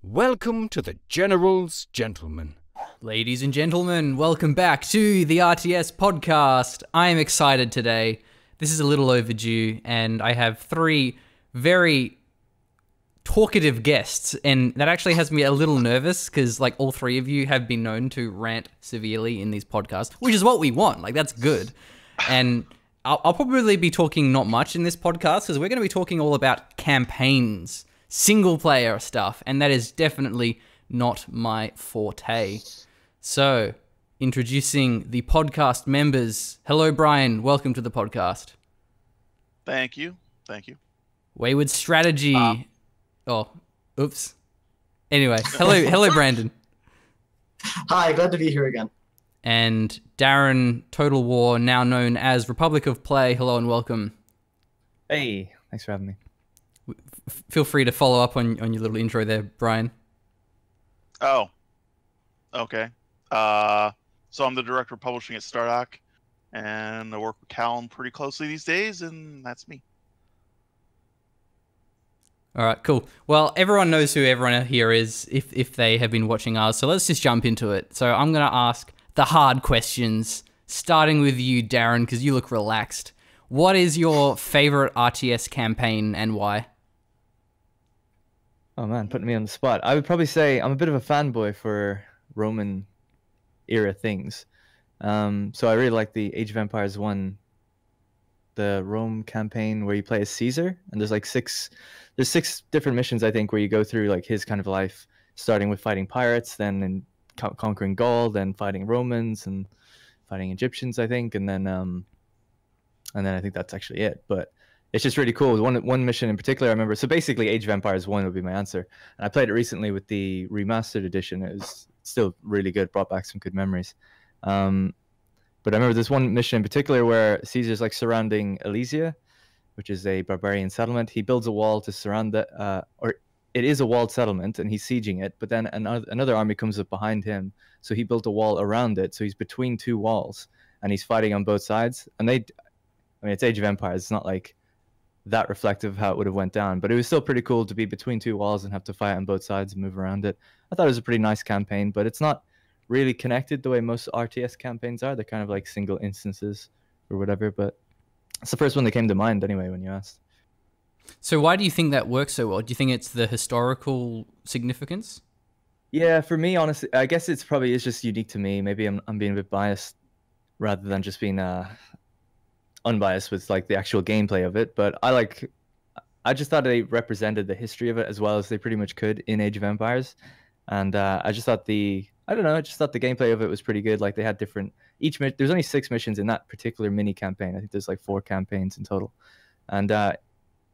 Welcome to the General's Gentlemen. Ladies and gentlemen, welcome back to the RTS podcast. I am excited today. This is a little overdue, and I have three very talkative guests, and that actually has me a little nervous because, like, all three of you have been known to rant severely in these podcasts, which is what we want. Like, that's good. And I'll probably be talking not much in this podcast because we're going to be talking all about campaigns, single player stuff, and that is definitely not my forte. So, introducing the podcast members. Hello, Brian. Welcome to the podcast. Thank you. Wayward Strategy. Oops. Anyway, hello, Brandon. Hi, glad to be here again. And Darren, Total War, now known as Republic of Play. Hello and welcome. Hey, thanks for having me. Feel free to follow up on your little intro there, Brian. Oh, okay. So I'm the director of publishing at Stardock, and I work with Callum pretty closely these days, and that's me. All right, cool. Well, everyone knows who everyone here is if they have been watching ours, so let's just jump into it. So I'm going to ask the hard questions, starting with you, Darren, because you look relaxed. What is your favorite RTS campaign and why? Oh man, putting me on the spot. I would probably say I'm a bit of a fanboy for Roman era things. So I really like the Age of Empires 1, the Rome campaign where you play as Caesar, and there's six different missions, I think, where you go through like his kind of life, starting with fighting pirates, then conquering Gaul, then fighting Romans and fighting Egyptians, I think, and then I think that's actually it. But it's just really cool. One mission in particular I remember. So basically, Age of Empires 1 would be my answer. And I played it recently with the remastered edition. It was still really good, brought back some good memories. But I remember this one mission in particular where Caesar's like surrounding Elysia, which is a barbarian settlement. He builds a wall to surround or it is a walled settlement, and he's sieging it. But then another army comes up behind him, so he built a wall around it. So he's between two walls, and he's fighting on both sides. And it's Age of Empires. It's not like that reflective of how it would have went down, but it was still pretty cool to be between two walls and have to fight on both sides and move around it. I thought it was a pretty nice campaign, but it's not really connected the way most RTS campaigns are. They're kind of like single instances or whatever, but it's the first one that came to mind anyway when you asked. So why do you think that works so well? Do you think it's the historical significance? Yeah, for me, honestly, I guess it's just unique to me. Maybe I'm being a bit biased rather than just being unbiased with like the actual gameplay of it. But I just thought they represented the history of it as well as they pretty much could in Age of Empires. And I just thought the gameplay of it was pretty good. Like they had there's only 6 missions in that particular mini campaign. I think there's like 4 campaigns in total. And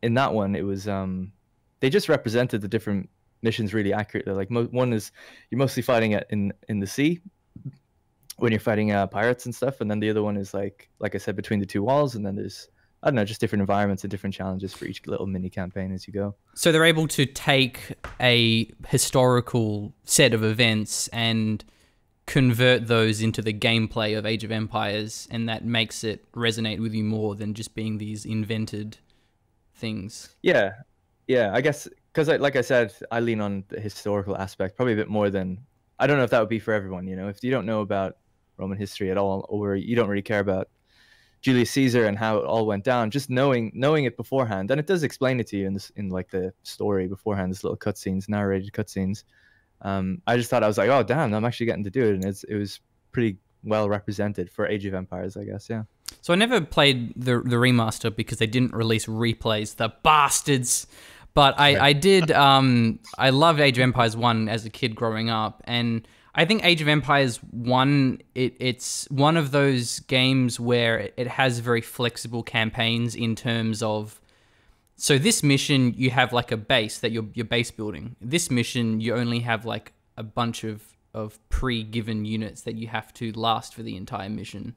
in that one, it was they just represented the different missions really accurately. Like one is you're mostly fighting it in the sea when you're fighting pirates and stuff, and then the other one is like I said, between the two walls, and then there's, I don't know, just different environments and different challenges for each little mini campaign as you go. So they're able to take a historical set of events and convert those into the gameplay of Age of Empires, and that makes it resonate with you more than just being these invented things. Yeah, I guess because like I said, I lean on the historical aspect probably a bit more than, I don't know if that would be for everyone. You know, if you don't know about Roman history at all, or you don't really care about Julius Caesar and how it all went down, just knowing it beforehand, and it does explain it to you in like the story beforehand, this little cutscenes, narrated cutscenes. I just thought, I was like, oh damn, I'm actually getting to do it, and it was pretty well represented for Age of Empires, I guess. Yeah. So I never played the remaster because they didn't release replays, the bastards. But I did. I loved Age of Empires 1 as a kid growing up, and I think Age of Empires 1, it's one of those games where it has very flexible campaigns in terms of, so this mission, you have like a base that you're base building. This mission, you only have like a bunch of pre-given units that you have to last for the entire mission.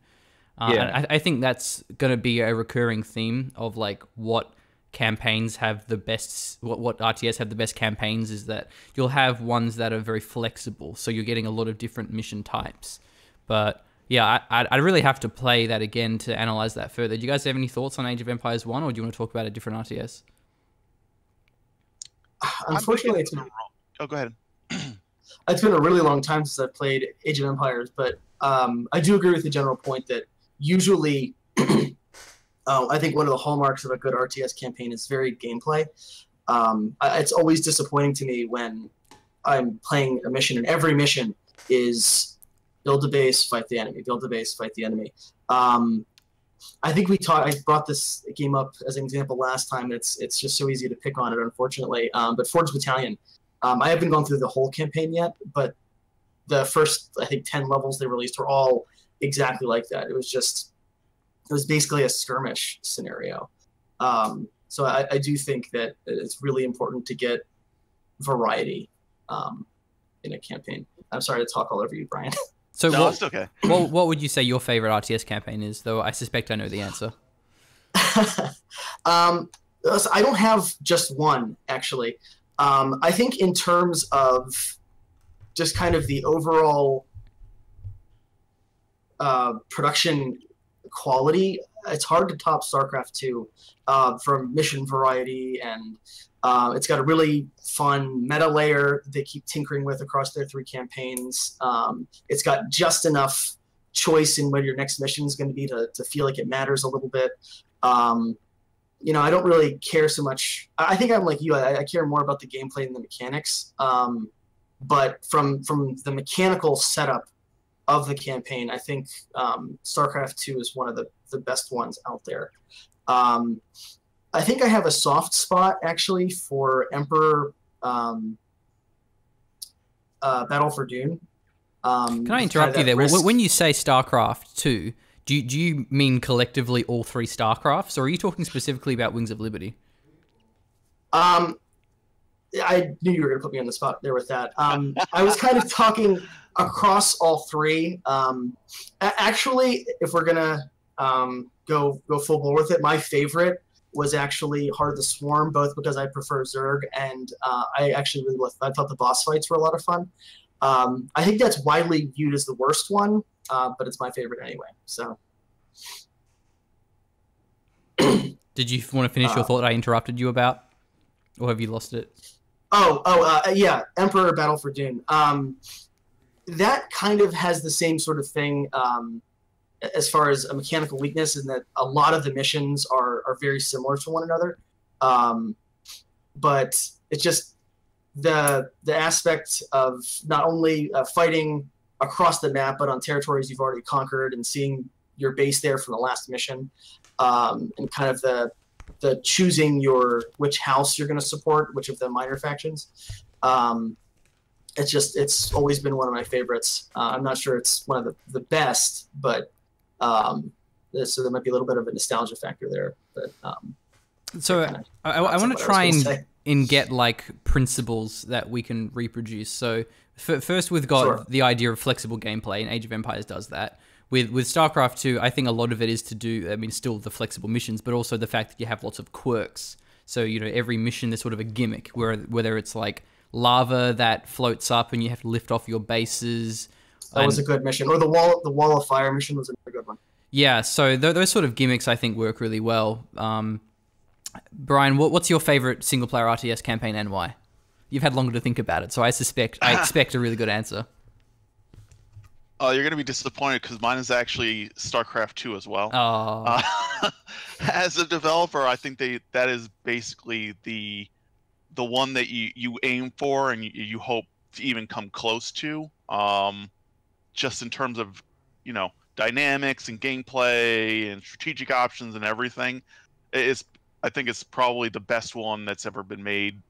And I think that's going to be a recurring theme of like what campaigns have the best, what RTS have the best campaigns, is that you'll have ones that are very flexible, so you're getting a lot of different mission types. But yeah, I really have to play that again to analyze that further. Do you guys have any thoughts on Age of Empires 1, or do you want to talk about a different RTS? Unfortunately, Oh, go ahead. It's been a really long time since I've played Age of Empires, but I do agree with the general point that usually I think one of the hallmarks of a good RTS campaign is varied gameplay. It's always disappointing to me when I'm playing a mission and every mission is build a base, fight the enemy, build a base, fight the enemy. I think I brought this game up as an example last time. And it's just so easy to pick on it, unfortunately. But Forge Battalion, I haven't gone through the whole campaign yet, but the first, I think, 10 levels they released were all exactly like that. It was basically a skirmish scenario. So I do think that it's really important to get variety in a campaign. I'm sorry to talk all over you, Brian. So No, it's okay. what would you say your favorite RTS campaign is? Though I suspect I know the answer. So I don't have just one, actually. I think in terms of just kind of the overall production quality, it's hard to top StarCraft 2 from mission variety, and it's got a really fun meta layer they keep tinkering with across their 3 campaigns. It's got just enough choice in where your next mission is going to be to feel like it matters a little bit. You know, I don't really care so much. I think I'm like you. I care more about the gameplay than the mechanics. But from the mechanical setup of the campaign, I think StarCraft 2 is one of the best ones out there. I think I have a soft spot, actually, for Emperor Battle for Dune. Can I interrupt you there? When you say StarCraft 2, do you mean collectively all 3 StarCrafts, or are you talking specifically about Wings of Liberty? I knew you were going to put me on the spot there with that. I was kind of talking across all 3. Actually, if we're going to go full bore with it, my favorite was actually Heart of the Swarm, both because I prefer Zerg, and I actually I thought the boss fights were a lot of fun. I think that's widely viewed as the worst one, but it's my favorite anyway. So, did you want to finish your thought I interrupted you about, or have you lost it? Yeah, Emperor Battle for Dune. That kind of has the same sort of thing as far as a mechanical weakness, in that a lot of the missions are very similar to one another. But it's just the aspect of not only fighting across the map, but on territories you've already conquered, and seeing your base there from the last mission, and kind of the choosing which house you're going to support, which of the minor factions. It's always been one of my favorites. I'm not sure it's one of the best, but so there might be a little bit of a nostalgia factor there. But so I want to try and get like principles that we can reproduce. So first, we've got the idea of flexible gameplay, and Age of Empires does that. With StarCraft 2, I think a lot of it is to do, I mean, still the flexible missions, but also the fact that you have lots of quirks. So, you know, every mission, there's sort of a gimmick, whether it's like lava that floats up and you have to lift off your bases. That was a good mission. Or the wall of fire mission was a good one. Yeah, so those sort of gimmicks, I think, work really well. Brian, what's your favorite single-player RTS campaign and why? You've had longer to think about it, so I expect a really good answer. Oh, you're going to be disappointed because mine is actually StarCraft 2 as well. Oh. As a developer, I think that is basically the one that you aim for and you hope to even come close to. Just in terms of, you know, dynamics and gameplay and strategic options and everything. I think it's probably the best one that's ever been made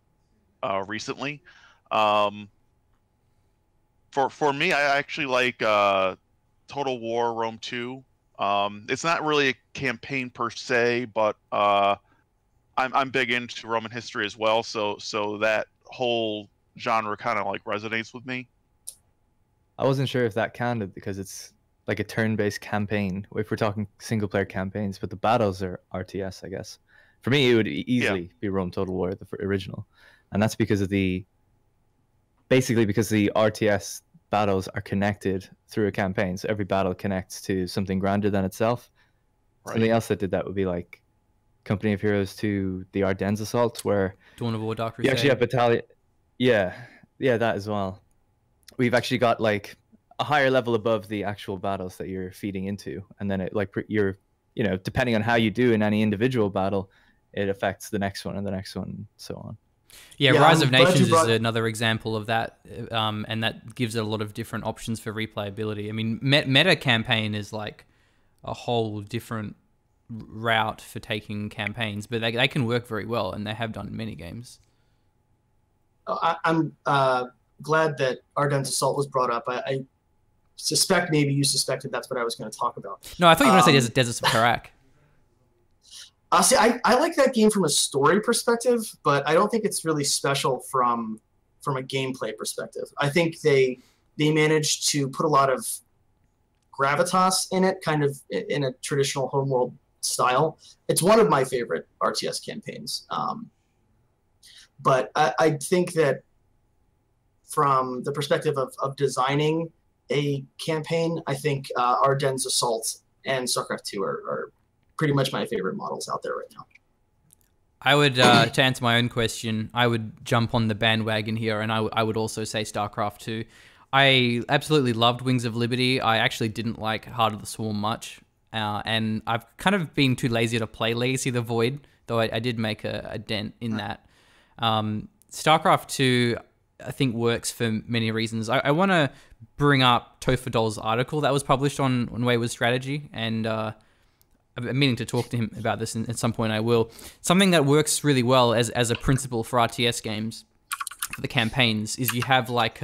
recently. For me, I actually like Total War Rome 2. It's not really a campaign per se, but I'm big into Roman history as well, so that whole genre kind of like resonates with me. I wasn't sure if that counted because it's like a turn-based campaign, if we're talking single-player campaigns, but the battles are RTS, I guess. For me, it would easily be Rome Total War, the original, and that's because of basically because the RTS battles are connected through a campaign. So every battle connects to something grander than itself. Right. Something else that did that would be like Company of Heroes 2, the Ardennes Assault, where Dawn of War, Dark Crusade. You actually have battalion. Yeah. Yeah, that as well. We've actually got like a higher level above the actual battles that you're feeding into, and then it like you're, you know, depending on how you do in any individual battle, it affects the next one and the next one and so on. Yeah, Yeah, Rise I'm of glad you Nations is brought- another example of that, and that gives it a lot of different options for replayability. I mean, meta campaign is like a whole different route for taking campaigns, but they can work very well, and they have done in many games. I'm glad that Ardennes Assault was brought up. I suspect maybe you suspected that's what I was going to talk about. No, I thought you were going to say Deserts of Karak. See, I like that game from a story perspective, but I don't think it's really special from a gameplay perspective. I think they managed to put a lot of gravitas in it, kind of in a traditional homeworld style. It's one of my favorite RTS campaigns. But I think that from the perspective of designing a campaign, I think Ardennes Assault and StarCraft 2 are pretty much my favorite models out there right now. I would, to answer my own question, I would jump on the bandwagon here, and I would also say StarCraft 2. I absolutely loved Wings of Liberty. I actually didn't like Heart of the Swarm much, and I've kind of been too lazy to play Legacy of the Void, though I did make a dent in that. StarCraft 2, I think, works for many reasons. I want to bring up Topher Doll's article that was published on Wayward Strategy, and I'm meaning to talk to him about this, and at some point I will. Something that works really well as a principle for RTS games, for the campaigns, is you have like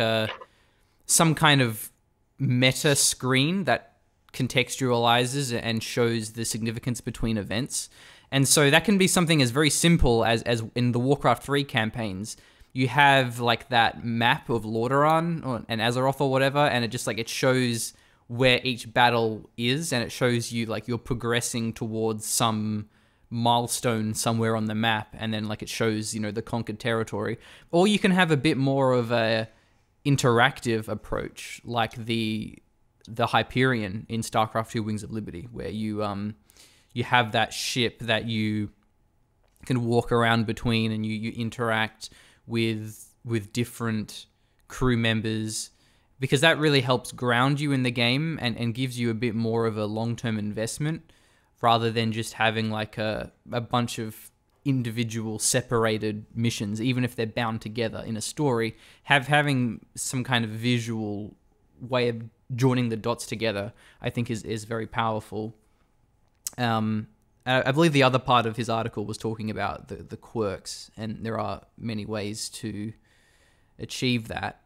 some kind of meta screen that contextualizes and shows the significance between events. And so that can be something as very simple as in the Warcraft 3 campaigns. You have like that map of Lordaeron and Azeroth or whatever, and it shows where each battle is, and it shows you like you're progressing towards some milestone somewhere on the map, and then like it shows, you know, the conquered territory. Or you can have a bit more of a interactive approach, like the Hyperion in StarCraft 2 Wings of Liberty, where you have that ship that you can walk around between, and you interact with different crew members, because that really helps ground you in the game and gives you a bit more of a long-term investment, rather than just having like a bunch of individual separated missions, even if they're bound together in a story. Having some kind of visual way of joining the dots together, I think is very powerful. I believe the other part of his article was talking about the quirks, and there are many ways to achieve that.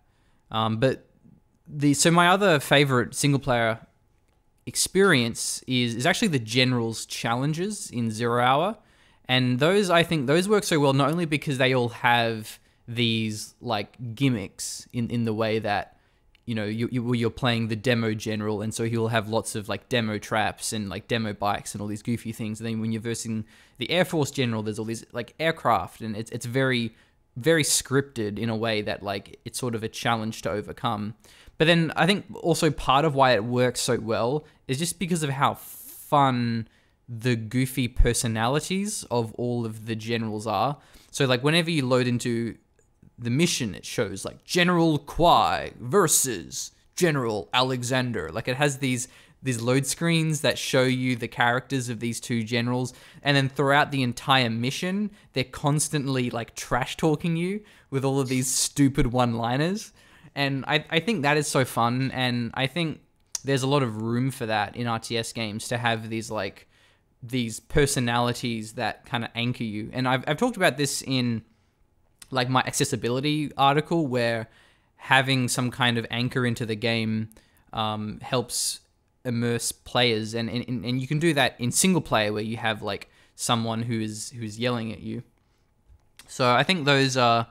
So my other favorite single player experience is actually the General's challenges in 0 Hour. And I think those work so well, not only because they all have these like gimmicks in the way that, you know, you're playing the demo general, and so he'll have lots of like demo traps and like demo bikes and all these goofy things. And then when you're versing the Air Force general, there's all these like aircraft, and it's very, very scripted in a way that like it's sort of a challenge to overcome. But then I think also part of why it works so well is just because of how fun the goofy personalities of all of the generals are. So like whenever you load into the mission, it shows like General Kwai versus General Alexander. Like it has these load screens that show you the characters of these two generals, and then throughout the entire mission, they're constantly like trash talking you with all of these stupid one-liners. And I think that is so fun, and I think there's a lot of room for that in RTS games, to have these personalities that kind of anchor you. And I've talked about this in like my accessibility article, where having some kind of anchor into the game helps immerse players, and you can do that in single player, where you have like someone who's yelling at you. So I think those are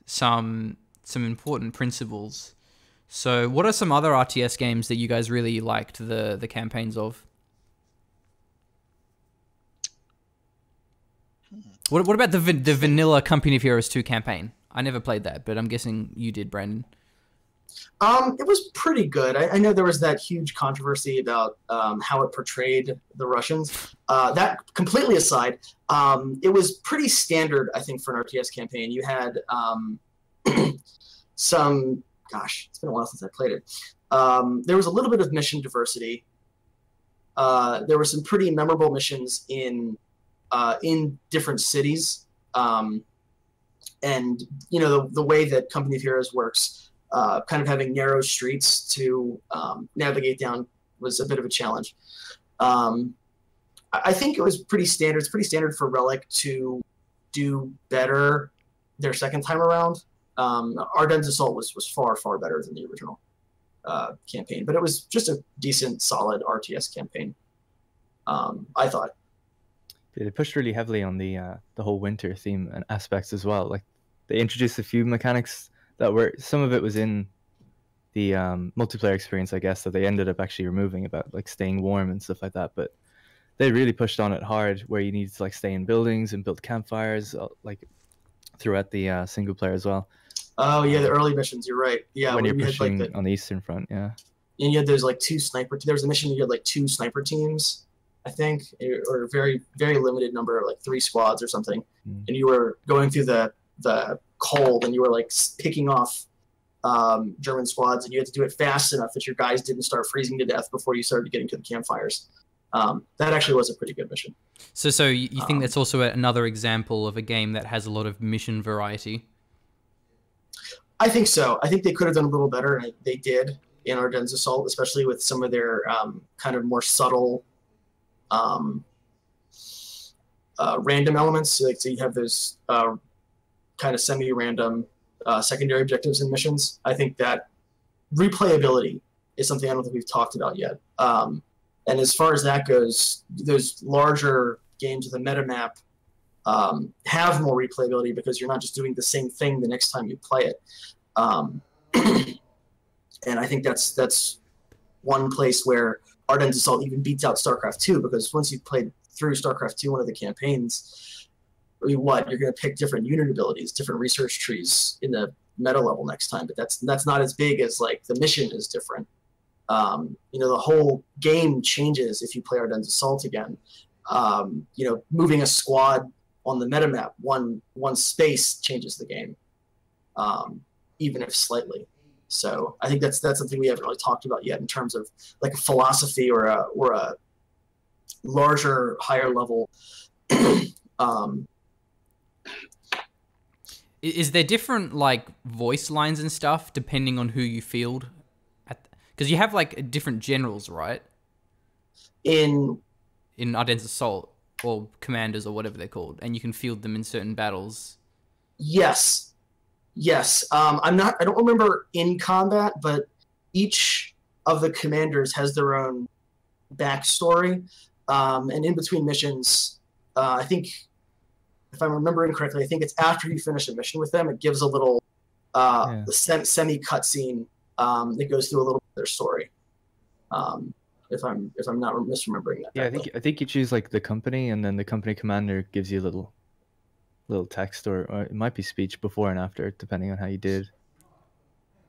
some important principles. So what are some other RTS games that you guys really liked the campaigns of? What about the vanilla Company of Heroes 2 campaign? I never played that, but I'm guessing you did, Brandon. It was pretty good. I know there was that huge controversy about how it portrayed the Russians. That completely aside, it was pretty standard, I think, for an RTS campaign. You had gosh, it's been a while since I played it. There was a little bit of mission diversity. There were some pretty memorable missions in different cities. And the way that Company of Heroes works, kind of having narrow streets to navigate down was a bit of a challenge. I think it was pretty standard. It's pretty standard for Relic to do better their second time around. Ardennes Assault was far, far better than the original campaign, but it was just a decent, solid RTS campaign, I thought. They pushed really heavily on the whole winter theme and aspects as well. Like they introduced a few mechanics that were, some of it was in the multiplayer experience, I guess, that they ended up actually removing, about like staying warm and stuff like that. But they really pushed on it hard, where you need to like stay in buildings and build campfires, like throughout the single player as well. Oh yeah, the early missions. You're right. Yeah, when you're pushing had, on the Eastern Front, yeah. And you had those like two sniper. There was a mission you had like 2 sniper teams, I think, or a very, very limited number, like 3 squads or something. And you were going through the cold, and you were like picking off German squads, and you had to do it fast enough that your guys didn't start freezing to death before you started getting to the campfires. That actually was a pretty good mission. So you think that's also another example of a game that has a lot of mission variety? I think so. I think they could have done a little better, and they did in Ardennes Assault, especially with some of their kind of more subtle random elements. So you have those kind of semi-random secondary objectives and missions. I think that replayability is something I don't think we've talked about yet. And as far as that goes, those larger games with a meta map have more replayability, because you're not just doing the same thing the next time you play it. And I think that's one place where Ardennes Assault even beats out StarCraft 2, because once you've played through StarCraft 2, one of the campaigns, you're going to pick different unit abilities, different research trees in the meta level next time, but that's not as big as like the mission is different. The whole game changes if you play Ardennes Assault again. Moving a squad on the metagame, one space changes the game, even if slightly. So I think that's something we haven't really talked about yet in terms of like a philosophy or a larger, higher level. Is there different like voice lines and stuff depending on who you field? Because you have like different generals, right? In Ardennes Assault, or commanders, or whatever they're called, and you can field them in certain battles. Yes. I don't remember in combat, but each of the commanders has their own backstory, and in between missions, I think, if I'm remembering correctly, I think it's after you finish a mission with them, it gives a little semi cutscene that goes through a little bit of their story. If I'm not misremembering that. Yeah, I think you choose like the company, and then the company commander gives you a little text, or it might be speech before and after, depending on how you did.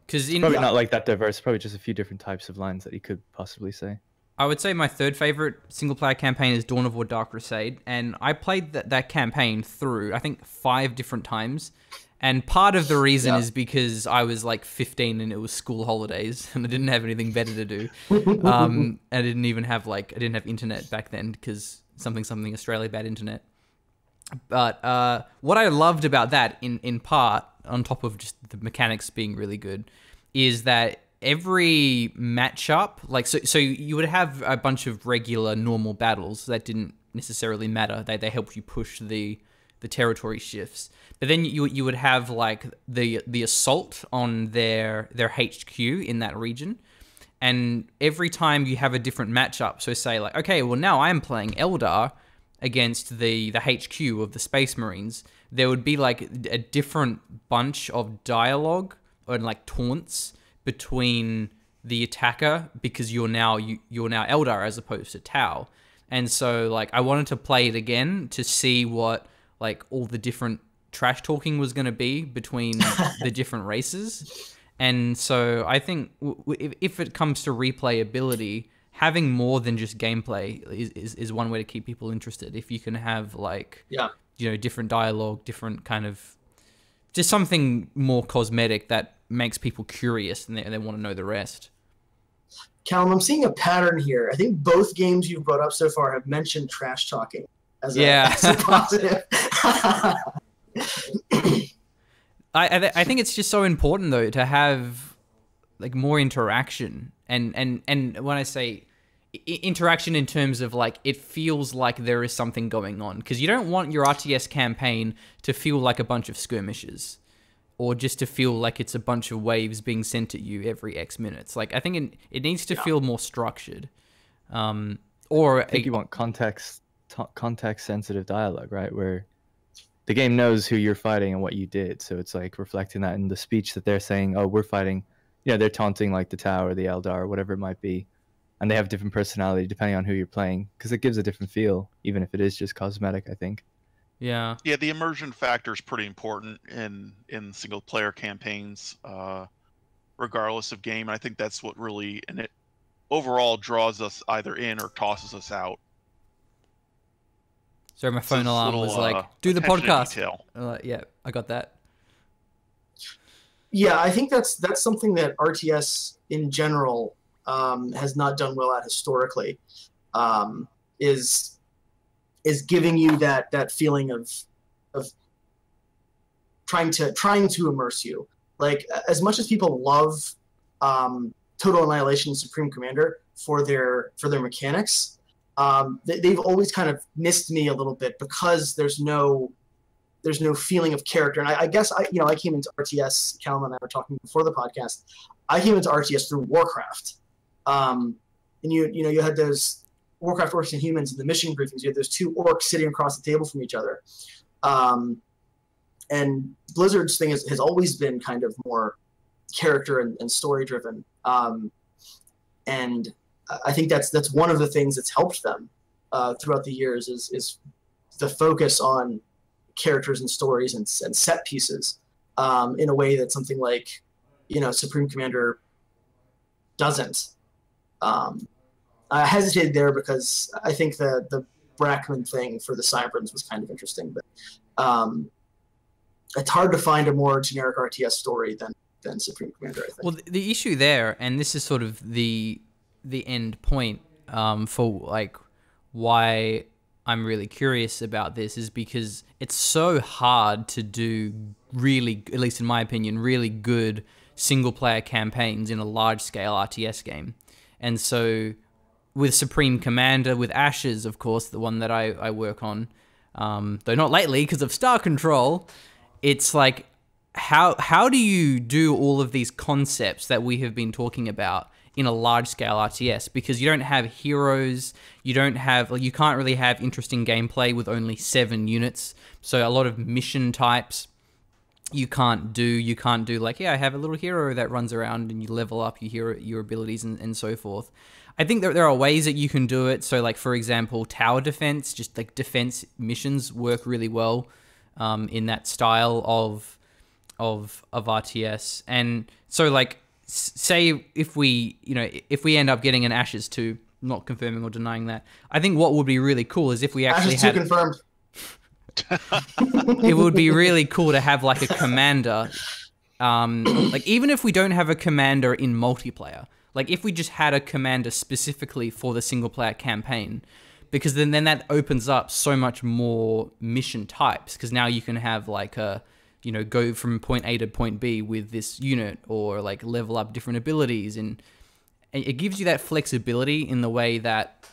Because probably not like that diverse. Probably just a few different types of lines that you could possibly say. I would say my third favorite single-player campaign is Dawn of War: Dark Crusade, and I played that campaign through, I think, 5 different times. And part of the reason is because I was like 15 and it was school holidays and I didn't have anything better to do. And I didn't have internet back then, because something Australia bad internet. But what I loved about that, in part, on top of just the mechanics being really good, is that every matchup, like so you would have a bunch of regular normal battles that didn't necessarily matter. They helped you push the territory shifts. But then you would have like the assault on their HQ in that region. And every time you have a different matchup, so say like, okay, well now I'm playing Eldar against the HQ of the Space Marines, there would be like a different bunch of dialogue or like taunts between the attacker, because you're now Eldar as opposed to Tau. And so like I wanted to play it again to see what like all the different trash talking was going to be between the different races. And so I think if it comes to replayability, having more than just gameplay is one way to keep people interested. If you can have like, different dialogue, different kind of, just something more cosmetic that makes people curious and they want to know the rest. Callum, I'm seeing a pattern here. I think both games you've brought up so far have mentioned trash talking as a positive. I think it's just so important though to have like more interaction and when I say interaction in terms of like it feels like there is something going on, because you don't want your RTS campaign to feel like a bunch of skirmishes or just to feel like it's a bunch of waves being sent at you every X minutes. Like I think it needs to feel more structured. Or I think you want context sensitive dialogue, right? Where the game knows who you're fighting and what you did, so it's like reflecting that in the speech that they're saying, oh, we're fighting, they're taunting like the Tau or the Eldar or whatever it might be, and they have different personality depending on who you're playing, because it gives a different feel, even if it is just cosmetic, I think. Yeah, the immersion factor is pretty important in single player campaigns, regardless of game. And I think that's what really, and it overall draws us either in or tosses us out. Sorry, my phone alarm was like, do the podcast. Yeah, I got that. Yeah, I think that's something that RTS in general has not done well at historically, is giving you that feeling of trying to immerse you. Like, as much as people love Total Annihilation and Supreme Commander for their mechanics, they've always kind of missed me a little bit because there's no feeling of character. And I guess I came into RTS, Callum and I were talking before the podcast, I came into RTS through Warcraft. And you had those Warcraft orcs and humans in the mission briefings. You had those two orcs sitting across the table from each other. And Blizzard's thing has always been kind of more character and story driven. And I think that's one of the things that's helped them throughout the years is the focus on characters and stories and set pieces in a way that something like Supreme Commander doesn't. I hesitated there because I think the Brackman thing for the Cyberns was kind of interesting, but it's hard to find a more generic RTS story than Supreme Commander, I think. Well, the issue there, and this is sort of the end point for like why I'm really curious about this, is because it's so hard to do really, at least in my opinion, really good single-player campaigns in a large-scale RTS game. And so with Supreme Commander, with Ashes, of course, the one that I work on, though not lately because of Star Control, it's like, how do you do all of these concepts that we have been talking about in a large-scale RTS? Because you don't have heroes, you can't really have interesting gameplay with only 7 units. So a lot of mission types you can't do like, I have a little hero that runs around and you level up your abilities and so forth. I think there are ways that you can do it. So like, for example, tower defense, just like defense missions work really well in that style of RTS. And so like, say if we end up getting an Ashes 2, not confirming or denying that, I think what would be really cool is if we actually Ashes 2 confirmed. It would be really cool to have like a commander, like even if we don't have a commander in multiplayer, like if we just had a commander specifically for the single player campaign, because then that opens up so much more mission types, because now you can have like a, go from point A to point B with this unit, or like level up different abilities, and it gives you that flexibility in the way that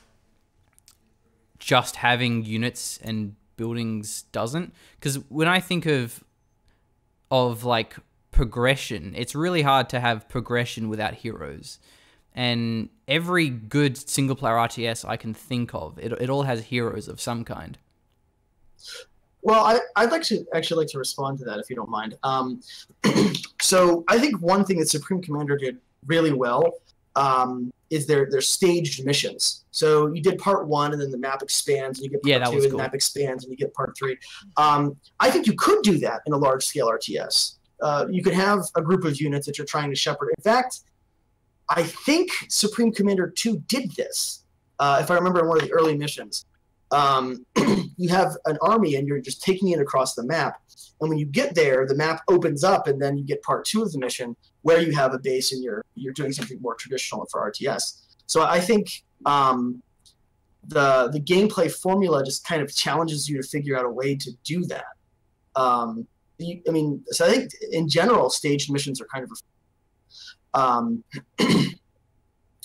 just having units and buildings doesn't. Because when I think of like progression, it's really hard to have progression without heroes. And every good single player RTS I can think of, it all has heroes of some kind. Well, I'd actually like to respond to that, if you don't mind. So I think one thing that Supreme Commander did really well is their staged missions. So you did part 1, and then the map expands, and you get part 2, and the map expands, and you get part 3. I think you could do that in a large-scale RTS. You could have a group of units that you're trying to shepherd. In fact, I think Supreme Commander 2 did this, if I remember in one of the early missions. you have an army and you're just taking it across the map. And when you get there, the map opens up, and then you get part 2 of the mission where you have a base and you're doing something more traditional for RTS. So I think the gameplay formula just kind of challenges you to figure out a way to do that. So I think in general, staged missions are kind of.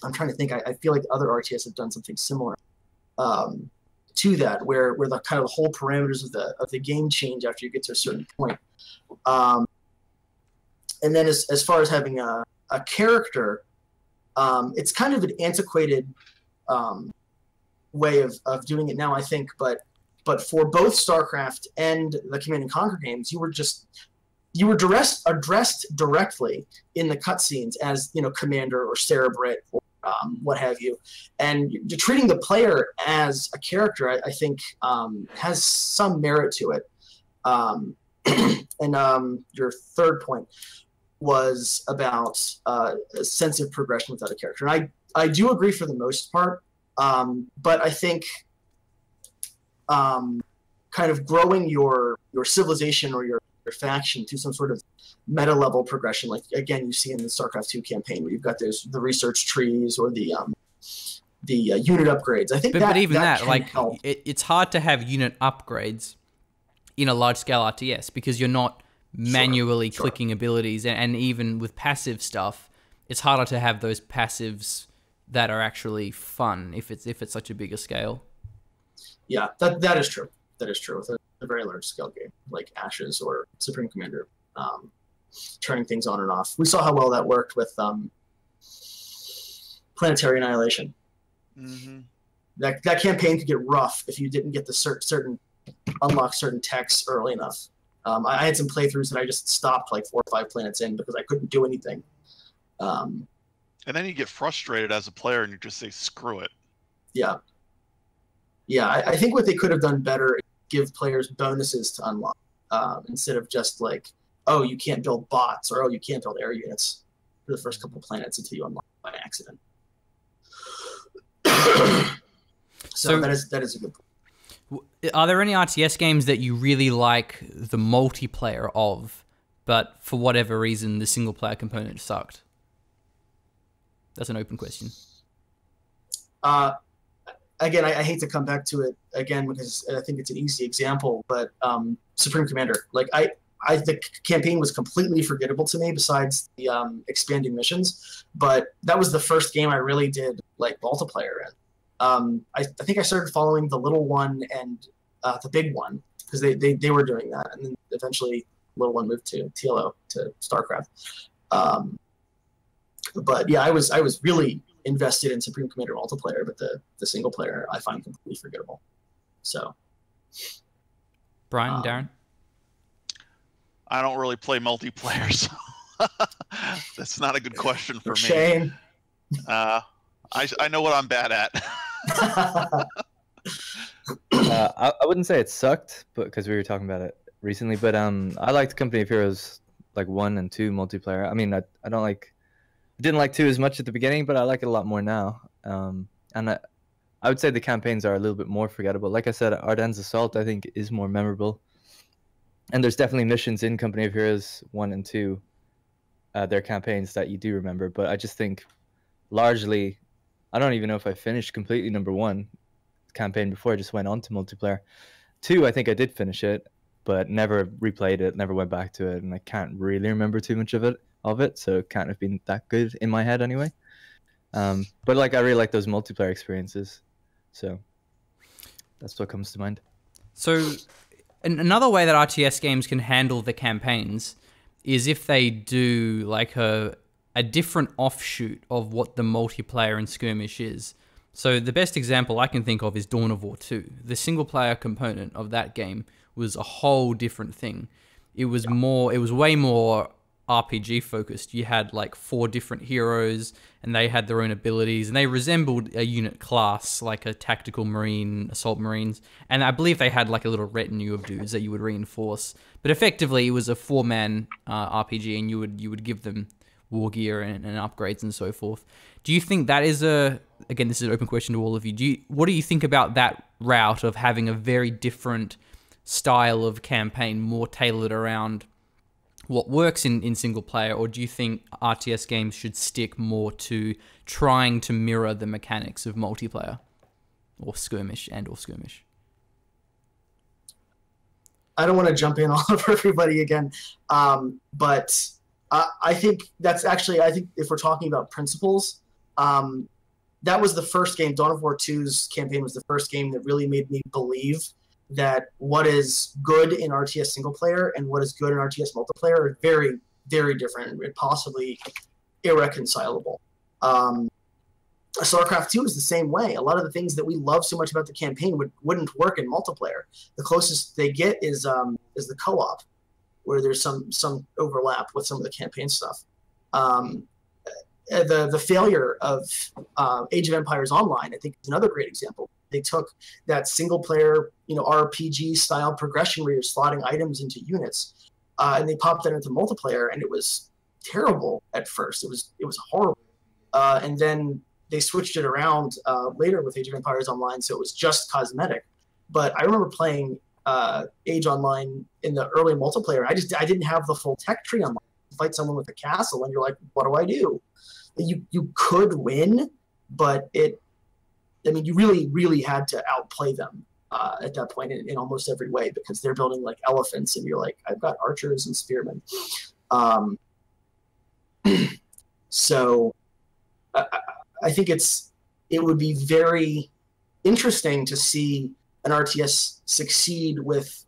I'm trying to think. I feel like other RTS have done something similar to that, where the kind of the whole parameters of the game change after you get to a certain point. And then as far as having a character, it's kind of an antiquated way of doing it now, I think. But for both StarCraft and the Command and Conquer games, you were addressed directly in the cutscenes as, Commander or Cerebrit or what have you, and treating the player as a character, I think, has some merit to it. And your third point was about a sense of progression without a character, and I do agree for the most part, but I think kind of growing your civilization or your faction to some sort of meta level progression, like again you see in the StarCraft 2 campaign, where you've got the research trees or the unit upgrades. I think, but even that like it's hard to have unit upgrades in a large scale RTS because you're not manually clicking abilities, and even with passive stuff, it's harder to have those passives that are actually fun if it's such a bigger scale. Yeah, that is true. That is true with a very large scale game like Ashes or Supreme Commander, turning things on and off. We saw how well that worked with Planetary Annihilation. Mm-hmm. That campaign could get rough if you didn't get the unlock certain techs early enough. I had some playthroughs that I just stopped like 4 or 5 planets in because I couldn't do anything. And then you get frustrated as a player and you just say, screw it. Yeah. Yeah, I think what they could have done better is give players bonuses to unlock, instead of just like, oh, you can't build bots, or oh, you can't build air units for the first couple planets until you unlock by accident. So that is a good point. Are there any RTS games that you really like the multiplayer of, but for whatever reason the single player component sucked? That's an open question. Again, I hate to come back to it again because I think it's an easy example, but Supreme Commander, like the campaign was completely forgettable to me besides the expanding missions, but that was the first game I really did like multiplayer in. I think I started following the little one and the big one because they were doing that, and then eventually the little one moved to TLO, to StarCraft. But yeah, I was really invested in Supreme Commander multiplayer, but the single player I find completely forgettable. So, Brian, Darren, I don't really play multiplayer, so that's not a good question for me. Shame. I know what I'm bad at. I wouldn't say it sucked, but because we were talking about it recently, but I liked Company of Heroes like 1 and 2 multiplayer. I mean, I didn't like 2 as much at the beginning, but I like it a lot more now. And I would say the campaigns are a little bit more forgettable. Like I said, Ardennes Assault I think is more memorable, and there's definitely missions in Company of Heroes 1 and 2, their campaigns that you do remember. But I just think largely, I don't even know if I finished completely number 1 campaign before I just went on to multiplayer. 2, I think I did finish it, but never replayed it, never went back to it, and I can't really remember too much of it, so it can't have been that good in my head anyway. But like I really like those multiplayer experiences, so that's what comes to mind. So another way that RTS games can handle the campaigns is if they do like a different offshoot of what the multiplayer and skirmish is. So the best example I can think of is Dawn of War 2. The single player component of that game was a whole different thing. It was way more RPG focused. You had like 4 different heroes and they had their own abilities, and they resembled a unit class like a tactical marine, assault marines, and I believe they had like a little retinue of dudes that you would reinforce. But effectively it was a 4-man RPG, and you would give them war gear and upgrades and so forth. Do you think that is again, this is an open question to all of you. What do you think about that route of having a very different style of campaign, more tailored around what works in single player, or do you think RTS games should stick more to trying to mirror the mechanics of multiplayer or skirmish? I don't want to jump in all over everybody again, but I think that's actually, I think if we're talking about principles, that was the first game. Dawn of War 2's campaign was the first game that really made me believe that what is good in RTS single player and what is good in RTS multiplayer are very, very different and possibly irreconcilable. StarCraft 2 is the same way. A lot of the things that we love so much about the campaign wouldn't work in multiplayer. The closest they get is the co-op, where there's some overlap with some of the campaign stuff. The failure of Age of Empires Online, I think, is another great example. They took that single-player, RPG style progression where you're slotting items into units, and they popped that into multiplayer, and it was terrible at first. It was horrible, and then they switched it around later with Age of Empires Online, so it was just cosmetic. But I remember playing Age Online in the early multiplayer. I didn't have the full tech tree online. You fight someone with a castle, and you're like, what do I do? You could win, but you really, really had to outplay them at that point in almost every way, because they're building like elephants, and you're like, I've got archers and spearmen. So I think it would be very interesting to see an RTS succeed with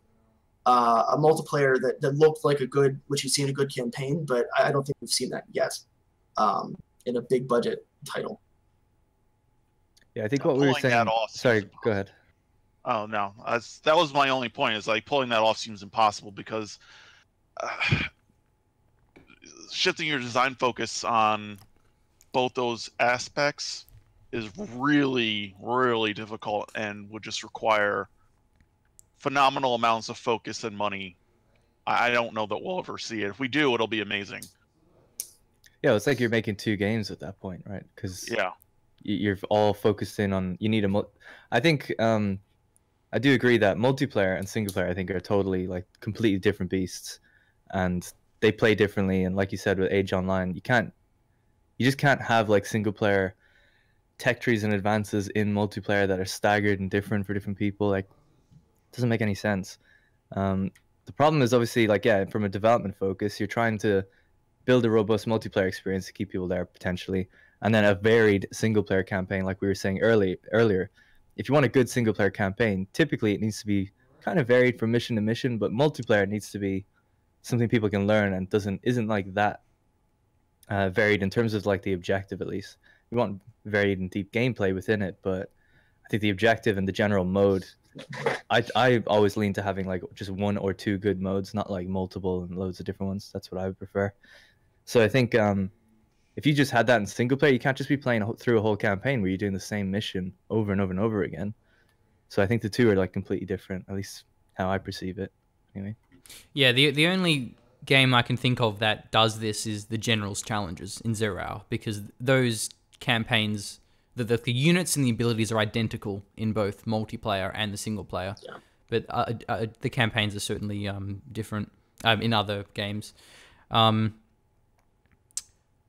a multiplayer that looked like which you've seen a good campaign, but I don't think we've seen that yet in a big budget title. Yeah, I think what we were saying. Sorry, go ahead. Oh no, that was my only point. Is like pulling that off seems impossible, because shifting your design focus on both those aspects is really, really difficult and would just require phenomenal amounts of focus and money. I don't know that we'll ever see it. If we do, it'll be amazing. Yeah, it's like you're making two games at that point, right? Because you're all focused in on, you need I think I do agree that multiplayer and single player, I think, are totally like completely different beasts, and they play differently. And like you said with Age Online, you just can't have like single player tech trees and advances in multiplayer that are staggered and different for different people. Like, it doesn't make any sense. The problem is obviously, like, from a development focus, you're trying to build a robust multiplayer experience to keep people there potentially, and then a varied single player campaign, like we were saying earlier. If you want a good single player campaign, typically it needs to be kind of varied from mission to mission, but multiplayer needs to be something people can learn and isn't like that varied in terms of like the objective. At least you want varied and deep gameplay within it, but I think the objective and the general mode, I always lean to having like just one or two good modes, not like multiple and loads of different ones. That's what I would prefer. So I think if you just had that in single player, you can't just be playing through a whole campaign where you're doing the same mission over and over and over again. So I think the two are like completely different, at least how I perceive it. Anyway. Yeah, the only game I can think of that does this is the General's Challenges in 0 Hour, because those campaigns, the units and the abilities are identical in both multiplayer and the single player. Yeah. But the campaigns are certainly different in other games.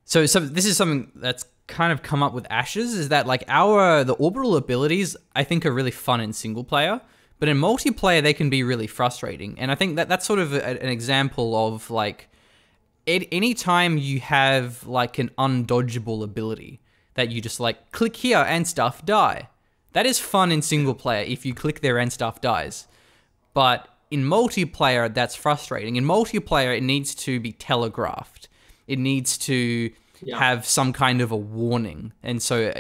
So this is something that's kind of come up with Ashes, is that like the orbital abilities I think are really fun in single player, but in multiplayer they can be really frustrating. And I think that's sort of an example of like anytime you have like an undodgeable ability that you just like click here and stuff die. That is fun in single player if you click there and stuff dies. But in multiplayer, that's frustrating. In multiplayer, it needs to be telegraphed. It needs to have some kind of a warning. And so,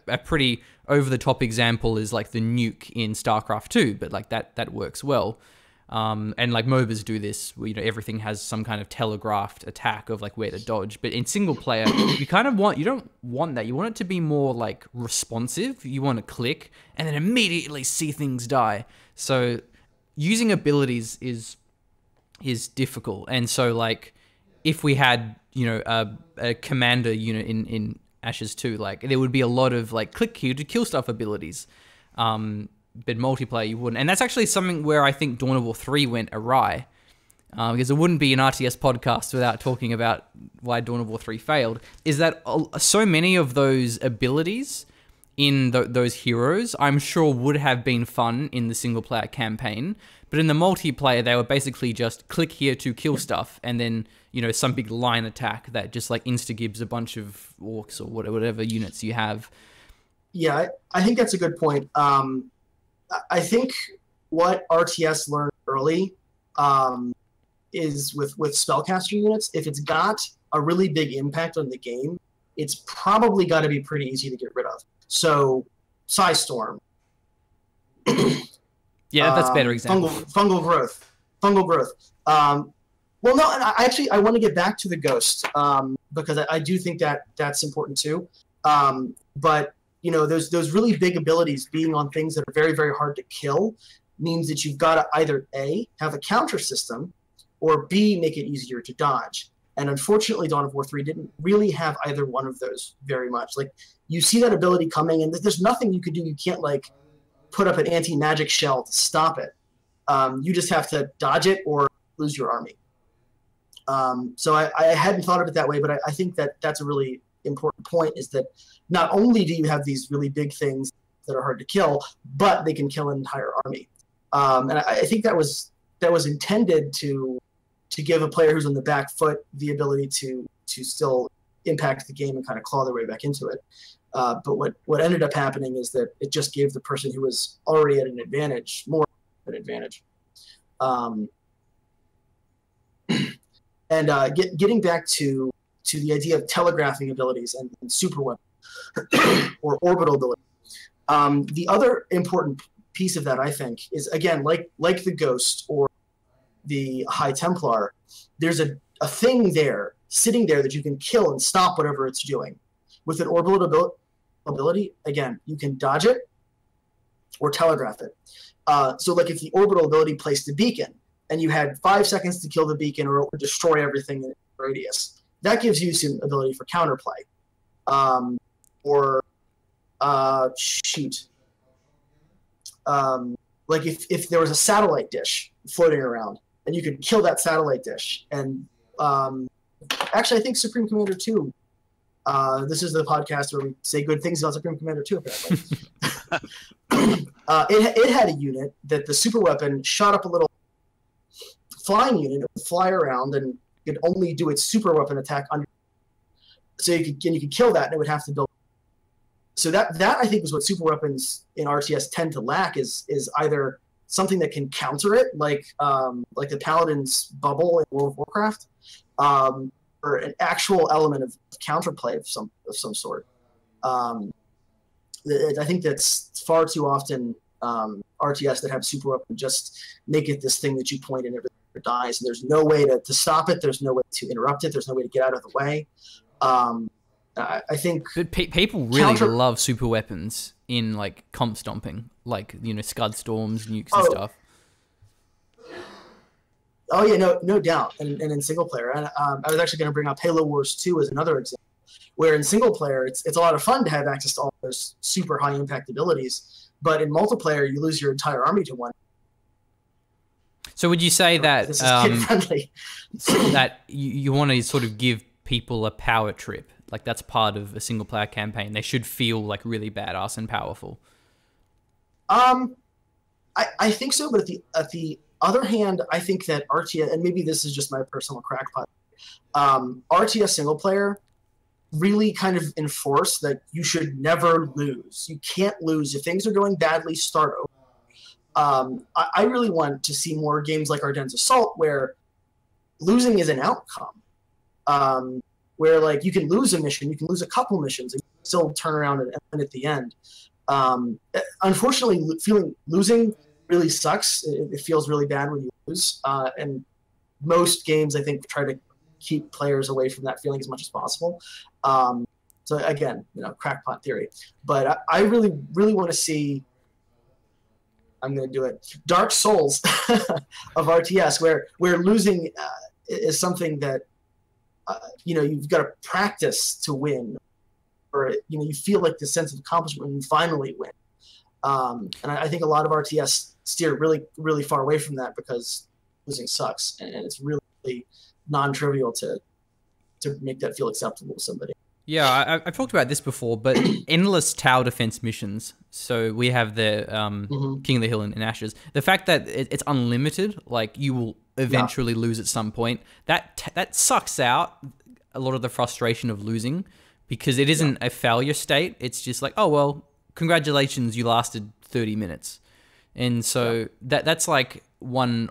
a pretty over-the-top example is like the nuke in StarCraft 2, but like that works well. And like MOBAs do this, where, everything has some kind of telegraphed attack of like where to dodge. But in single player, you don't want that. You want it to be more like responsive. You want to click and then immediately see things die. So using abilities is difficult. And so like if we had, you know, a commander unit in Ashes 2, like there would be a lot of like click here to kill stuff abilities. But multiplayer you wouldn't. And that's actually something where I think Dawn of War 3 went awry. Because it wouldn't be an RTS podcast without talking about why Dawn of War 3 failed, is that so many of those abilities in those heroes, I'm sure would have been fun in the single-player campaign, but in the multiplayer, they were basically just click here to kill stuff, and then, you know, some big line attack that just, like, insta-gives a bunch of orcs or whatever units you have. Yeah, I think that's a good point. I think what RTS learned early is with spellcaster units, if it's got a really big impact on the game, it's probably got to be pretty easy to get rid of. So, Psystorm. Yeah, that's a better example. Fungal growth. Well, no, and I want to get back to the Ghost because I do think that that's important too. But you know, those really big abilities being on things that are very, very hard to kill means that you've got to either A, have a counter system, or B, make it easier to dodge. And unfortunately, Dawn of War 3 didn't really have either one of those very much. Like, you see that ability coming, and there's nothing you could do. You can't, like, put up an anti-magic shell to stop it. You just have to dodge it or lose your army. So I hadn't thought of it that way, but I think that that's a really important point, is that not only do you have these really big things that are hard to kill, but they can kill an entire army. And I think that was intended to give a player who's on the back foot the ability to still impact the game and kind of claw their way back into it. But what ended up happening is that it just gave the person who was already at an advantage more of an advantage. Getting back to the idea of telegraphing abilities and super weapons or orbital abilities. The other important piece of that, I think, is, again, like the Ghost or the High Templar, there's a thing there, sitting there, that you can kill and stop whatever it's doing. With an orbital ability, again, you can dodge it or telegraph it. So like if the orbital ability placed a beacon, and you had 5 seconds to kill the beacon or it would destroy everything in its radius, that gives you some ability for counterplay. Like if there was a satellite dish floating around, and you could kill that satellite dish. And actually, I think Supreme Commander 2, this is the podcast where we say good things about Supreme Commander 2, apparently. It had a unit that the super weapon shot up a little flying unit. It would fly around and could only do its super weapon attack under. So you could kill that, and it would have to build. So that I think is what super weapons in RTS tend to lack, is either something that can counter it, like the Paladin's bubble in World of Warcraft, or an actual element of counterplay of some sort. I think that's far too often RTS that have super weapon just make it this thing that you point and everything dies, and there's no way to stop it. There's no way to interrupt it. There's no way to get out of the way. I think people really love super weapons in like comp stomping, like, you know, scud storms, nukes, and stuff. Oh yeah, no doubt, and in single player, and I was actually going to bring up Halo Wars 2 as another example, where in single player it's a lot of fun to have access to all those super high impact abilities, but in multiplayer you lose your entire army to one. So would you say that this is kid friendly? that you want to sort of give people a power trip? Like, that's part of a single player campaign. They should feel like really badass and powerful. I think so, but at the other hand, I think that RTS, and maybe this is just my personal crackpot, RTS single player really kind of enforce that you should never lose. You can't lose. If things are going badly, start over. I really want to see more games like Ardennes Assault where losing is an outcome. Where, like, you can lose a mission, you can lose a couple missions, and still turn around and win at the end. Unfortunately, losing really sucks. It feels really bad when you lose. And most games, I think, try to keep players away from that feeling as much as possible. So again, you know, crackpot theory. But I really, really want to see, I'm going to do it, Dark Souls of RTS, where losing is something that you've got to practice to win, or you feel like the sense of accomplishment when you finally win. And I think a lot of RTS steer really, really far away from that because losing sucks, and it's really non-trivial to make that feel acceptable to somebody. Yeah, I've talked about this before, but endless tower defense missions. So we have the King of the Hill in Ashes. The fact that it's unlimited, like you will eventually lose at some point, that sucks out a lot of the frustration of losing, because it isn't a failure state. It's just like, oh well, congratulations, you lasted 30 minutes. And so that's like one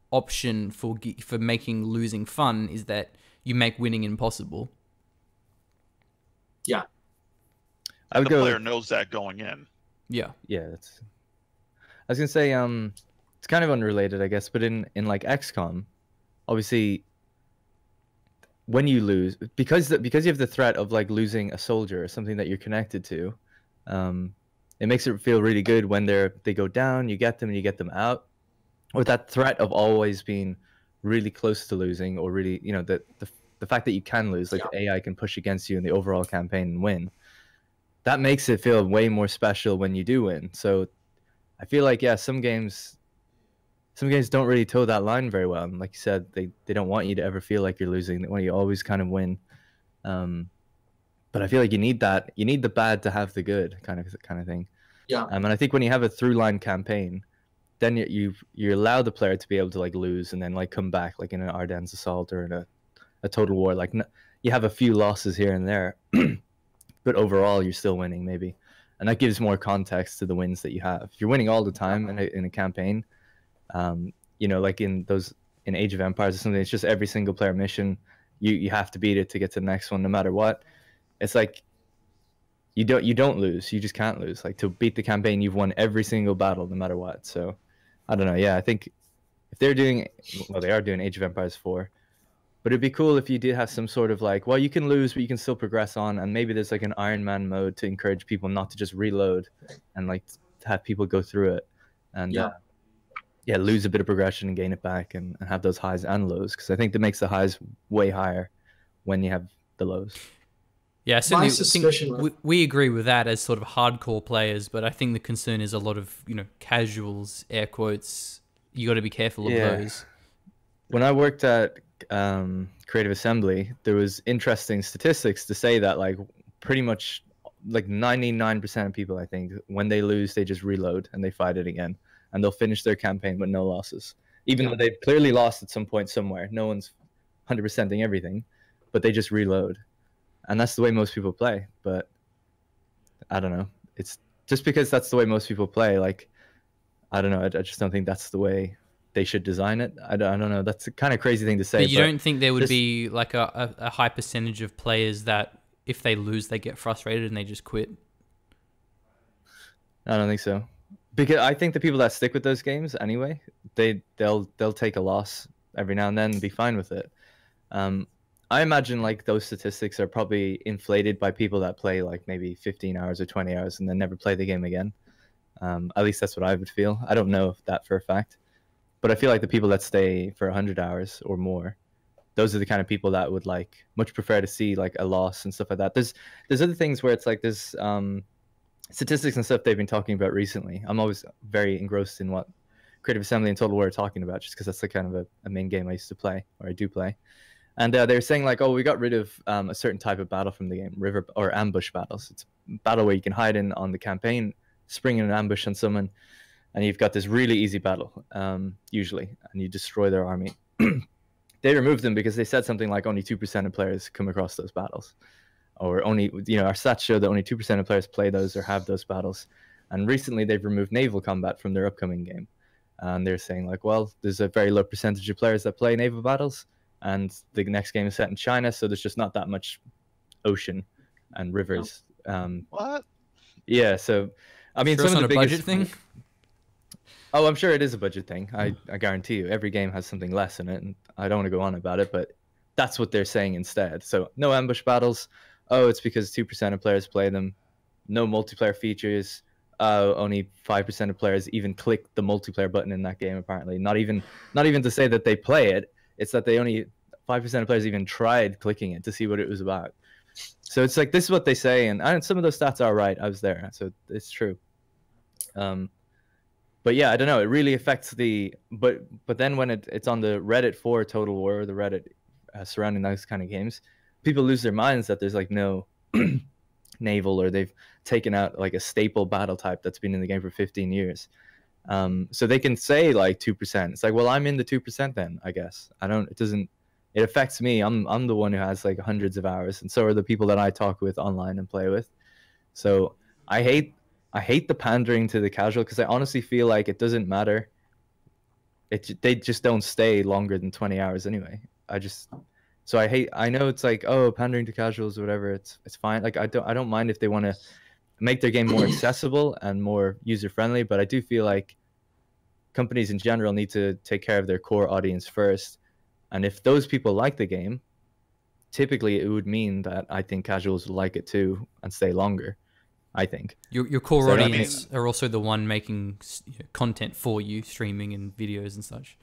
option for making losing fun, is that you make winning impossible. Yeah. The player knows that going in. Yeah. Yeah, I was gonna say, it's kind of unrelated, I guess, but in like XCOM, obviously, when you lose, because you have the threat of like losing a soldier or something that you're connected to, it makes it feel really good when they go down, you get them and you get them out, with that threat of always being really close to losing, or really, the fact that you can lose, like the AI can push against you in the overall campaign and win. That makes it feel way more special when you do win. So I feel like, some games don't really toe that line very well. And like you said, they don't want you to ever feel like you're losing. They want you to always kind of win. But I feel like you need that. You need the bad to have the good kind of thing. Yeah. And I think when you have a through line campaign, then you allow the player to be able to like lose and then like come back, like in an Ardennes assault or in a total war. Like you have a few losses here and there, but overall you're still winning maybe, and that gives more context to the wins that you have. If you're winning all the time in a campaign, like in Age of Empires or something, it's just every single player mission. You have to beat it to get to the next one, no matter what. It's like you don't lose. You just can't lose. Like, to beat the campaign, you've won every single battle, no matter what. So I don't know. Yeah, I think if they are doing Age of Empires 4, but it'd be cool if you did have some sort of like, well, you can lose, but you can still progress on, and maybe there's like an Iron Man mode to encourage people not to just reload, and like to have people go through it and lose a bit of progression and gain it back, and have those highs and lows, because I think that makes the highs way higher when you have the lows. Yeah, certainly. We agree with that as sort of hardcore players, but I think the concern is a lot of casuals, air quotes. You got to be careful of those. When I worked at Creative Assembly, there was interesting statistics to say that like pretty much like 99% of people, I think, when they lose, they just reload and they fight it again, and they'll finish their campaign with no losses, even though they've clearly lost at some point somewhere. No one's 100%ing everything, but they just reload. And that's the way most people play. But I don't know. It's just because that's the way most people play. Like, I don't know. I just don't think that's the way they should design it. I don't know. That's a kind of crazy thing to say. But you don't think there would be like a high percentage of players that if they lose, they get frustrated and they just quit? I don't think so. Because I think the people that stick with those games anyway, they'll take a loss every now and then and be fine with it. I imagine like those statistics are probably inflated by people that play like maybe 15 hours or 20 hours and then never play the game again. At least that's what I would feel. I don't know if that for a fact, but I feel like the people that stay for 100 hours or more, those are the kind of people that would like much prefer to see like a loss and stuff like that. There's other things where it's like there's statistics and stuff they've been talking about recently. I'm always very engrossed in what Creative Assembly and Total War are talking about, just because that's the kind of a main game I used to play, or I do play. And they were saying like, oh, we got rid of a certain type of battle from the game, river or ambush battles. It's a battle where you can hide in on the campaign, spring in an ambush on someone, and you've got this really easy battle, usually, and you destroy their army. They removed them because they said something like only 2% of players come across those battles, or only, our stats show that only 2% of players play those or have those battles. And recently they've removed naval combat from their upcoming game, and they're saying like, well, there's a very low percentage of players that play naval battles. And the next game is set in China, so there's just not that much ocean and rivers. What? Yeah, so I mean, sure, some of the biggest... budget thing. Oh, I'm sure it is a budget thing. I guarantee you, every game has something less in it, and I don't want to go on about it, but that's what they're saying instead. So no ambush battles. Oh, it's because 2% of players play them. No multiplayer features. Only 5% of players even click the multiplayer button in that game. Apparently, not even to say that they play it. It's that they only 5% of players even tried clicking it to see what it was about. So it's like, this is what they say, and some of those stats are right. I was there, so it's true. But yeah, I don't know. It really affects but then when it's on the Reddit for Total War, or the Reddit surrounding those kind of games, people lose their minds that there's like no naval, or they've taken out like a staple battle type that's been in the game for 15 years. So they can say like 2%. It's like, well, I'm in the 2% then, I guess. It affects me. I'm the one who has like hundreds of hours, and so are the people that I talk with online and play with. So I hate the pandering to the casual, because I honestly feel like it doesn't matter. They just don't stay longer than 20 hours anyway. I know it's like, oh, pandering to casuals or whatever. It's fine. Like I don't mind if they want to make their game more accessible and more user friendly, but I do feel like companies in general need to take care of their core audience first. And if those people like the game, typically it would mean that I think casuals will like it too and stay longer. I think your core audience are also the one making content for you, streaming and videos and such.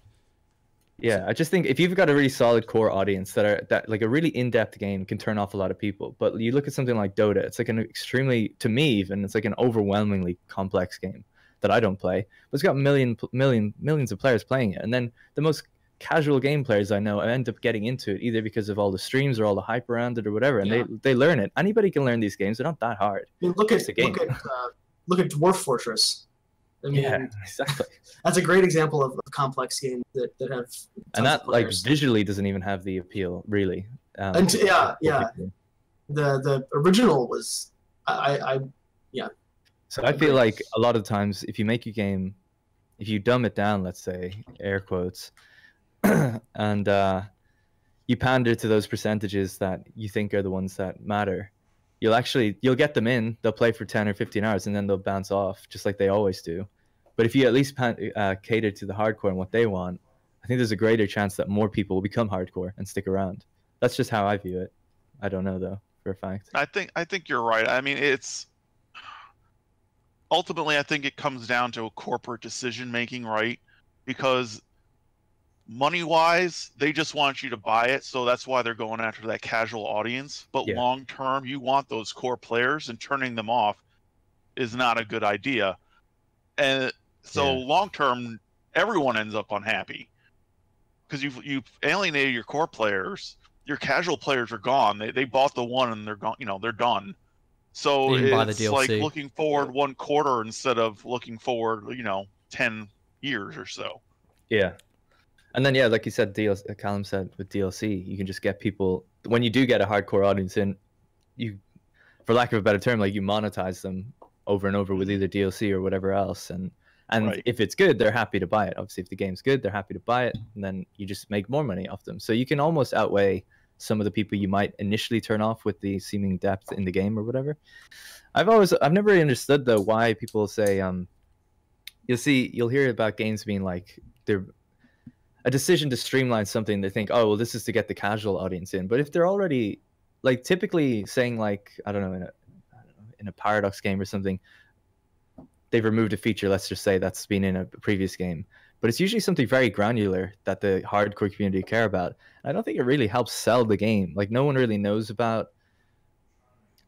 Yeah, I just think if you've got a really solid core audience that like a really in-depth game can turn off a lot of people. But you look at something like Dota, it's like an extremely, to me even, it's like an overwhelmingly complex game that I don't play. But it's got millions of players playing it, and then the most casual game players I know end up getting into it either because of all the streams or all the hype around it or whatever, and they learn it. Anybody can learn these games; they're not that hard. I mean, look at Dwarf Fortress. I mean, yeah, exactly. That's a great example of a complex game that have. And that like visually doesn't even have the appeal, really. The original was, So I feel like a lot of times if you make your game, if you dumb it down, let's say, air quotes, and you pander to those percentages that you think are the ones that matter, you'll get them in, they'll play for 10 or 15 hours, and then they'll bounce off, just like they always do. But if you at least cater to the hardcore and what they want, I think there's a greater chance that more people will become hardcore and stick around. That's just how I view it. I don't know, though, for a fact. I think you're right. I mean, ultimately, I think it comes down to a corporate decision making, right? Because money-wise, they just want you to buy it, so that's why they're going after that casual audience. But long-term, you want those core players, and turning them off is not a good idea. And so long-term, everyone ends up unhappy because you've alienated your core players. Your casual players are gone. They bought the one and they're gone. They're done. So it's like looking forward 1 quarter instead of looking forward, 10 years or so. Yeah. And then, like you said, Callum said with DLC, you can just get people, when you do get a hardcore audience in, you, for lack of a better term, like you monetize them over and over with either DLC or whatever else. And right. If it's good, they're happy to buy it. Obviously, if the game's good, they're happy to buy it. And then you just make more money off them. So you can almost outweigh some of the people you might initially turn off with the seeming depth in the game or whatever. I've never really understood though why people say you'll hear about games being like they're a decision to streamline something. They think, oh well, this is to get the casual audience in. But if they're already like typically saying like I don't know in a Paradox game or something, they've removed a feature. Let's just say that's been in a previous game. But it's usually something very granular that the hardcore community care about. I don't think it really helps sell the game. Like no one really knows about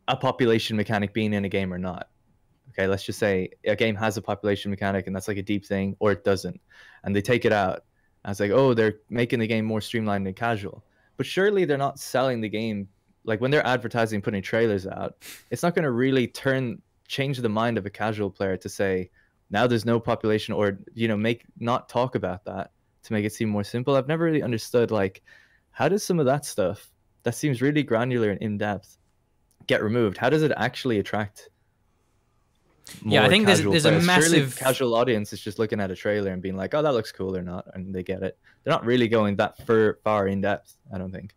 a population mechanic being in a game or not. Okay, let's just say a game has a population mechanic and that's like a deep thing, or it doesn't. And they take it out. And it's like, oh, they're making the game more streamlined and casual. But surely they're not selling the game. Like when they're advertising, putting trailers out, it's not going to really change the mind of a casual player to say, now there's no population, or not talk about that to make it seem more simple. I've never really understood like how does some of that stuff that seems really granular and in depth get removed? How does it actually attract more I think there's a massive casual audience is just looking at a trailer and being like, oh, that looks cool or not, and they get it. They're not really going that far in depth, I don't think.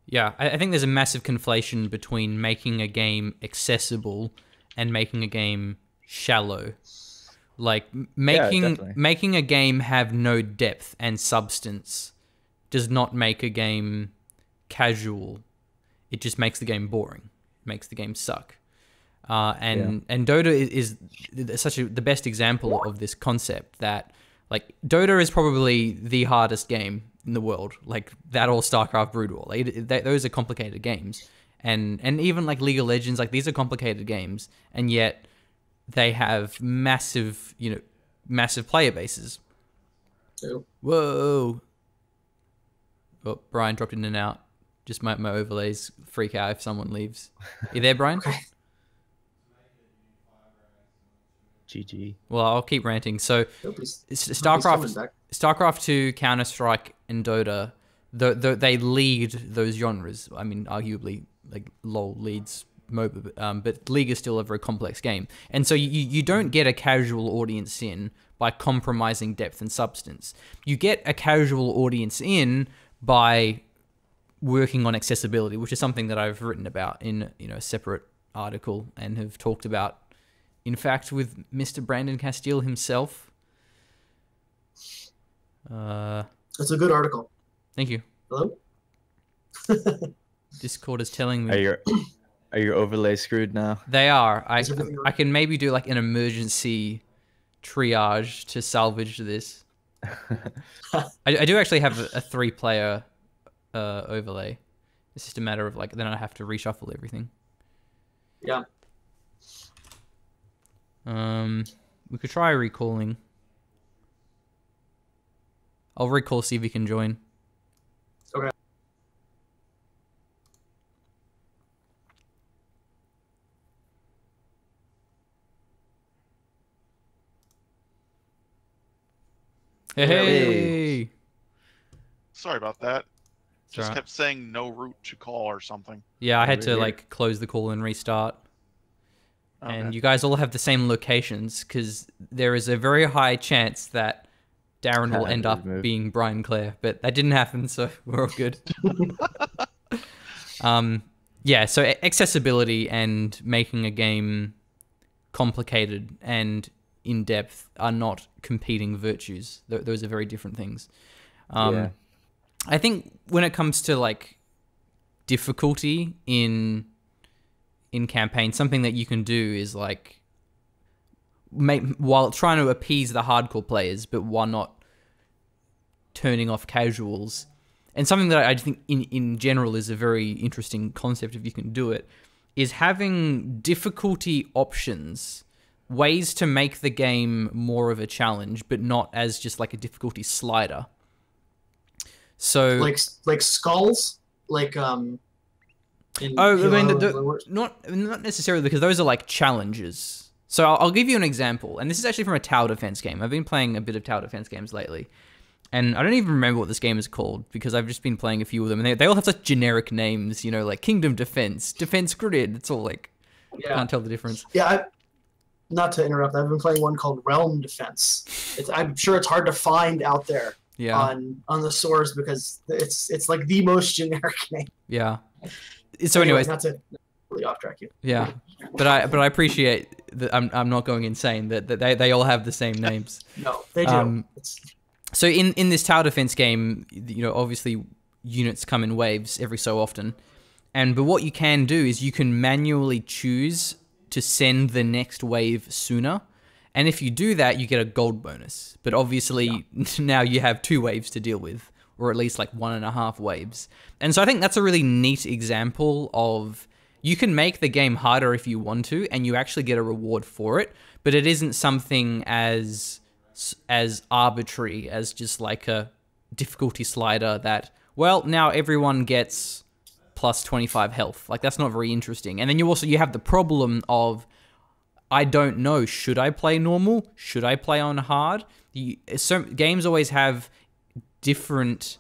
Yeah, I think there's a massive conflation between making a game accessible and making a game shallow. Like making a game have no depth and substance does not make a game casual. It just makes the game boring. It makes the game suck. And Dota is the best example of this concept. That like Dota is probably the hardest game in the world, like that or StarCraft Brood War. Those are complicated games, and even like League of Legends, like these are complicated games, and yet they have massive player bases. True. Whoa! Oh, Brian dropped in and out. Just my overlays freak out if someone leaves. You there, Brian? Okay. GG. Well, I'll keep ranting. So, Nope, he's StarCraft, coming back. StarCraft 2, Counter Strike, and Dota, they lead those genres. I mean, arguably, like LoL leads MOBA, but League is still a very complex game, and so you don't get a casual audience in by compromising depth and substance. You get a casual audience in by working on accessibility, which is something that I've written about in a separate article and have talked about. In fact, with Mr. Brandon Castile himself. It's a good article. Thank you. Hello? Discord is telling me. Are your overlays screwed now? They are. Is everything I can maybe do like an emergency triage to salvage this. I do actually have a 3-player overlay. It's just a matter of like, then I have to reshuffle everything. Yeah. We could try recalling. I'll recall, see if he can join. Okay. Hey! Sorry about that. Just alright. kept saying no route to call or something. Yeah, I had to Weird. like close the call and restart. Okay. And you guys all have the same locations because there is a very high chance that Darren will end up Move. being Brian Clare, but that didn't happen, so we're all good. Yeah, so accessibility and making a game complicated and in depth are not competing virtues. Those are very different things. Yeah. I think when it comes to like difficulty in campaign, something that you can do is like while trying to appease the hardcore players, but while not turning off casuals. And something that I think in general is a very interesting concept if you can do it, is having difficulty options, ways to make the game more of a challenge, but not as just like a difficulty slider. So like skulls, like in I mean, Halo, not necessarily, because those are like challenges. So I'll give you an example, and this is actually from a tower defense game. I've been playing a bit of tower defense games lately, and I don't even remember what this game is called because I've just been playing a few of them, and they all have such generic names, like Kingdom Defense, Defense Grid. It's all like, yeah. can't tell the difference. Yeah, not to interrupt, I've been playing one called Realm Defense. I'm sure it's hard to find out there on the source because it's like the most generic name. Yeah. So anyways, not to really off track you. Yeah, but I appreciate that I'm not going insane that they all have the same names. No, they do. So in this tower defense game, obviously units come in waves every so often, but what you can do is you can manually choose to send the next wave sooner, and if you do that, you get a gold bonus. But obviously now you have 2 waves to deal with, or at least like 1.5 waves. And so I think that's a really neat example of you can make the game harder if you want to, and you actually get a reward for it, but it isn't something as arbitrary as just like a difficulty slider that, well, now everyone gets plus 25 health. Like, that's not very interesting. And then you have the problem of, I don't know, should I play normal? Should I play on hard? So games always have different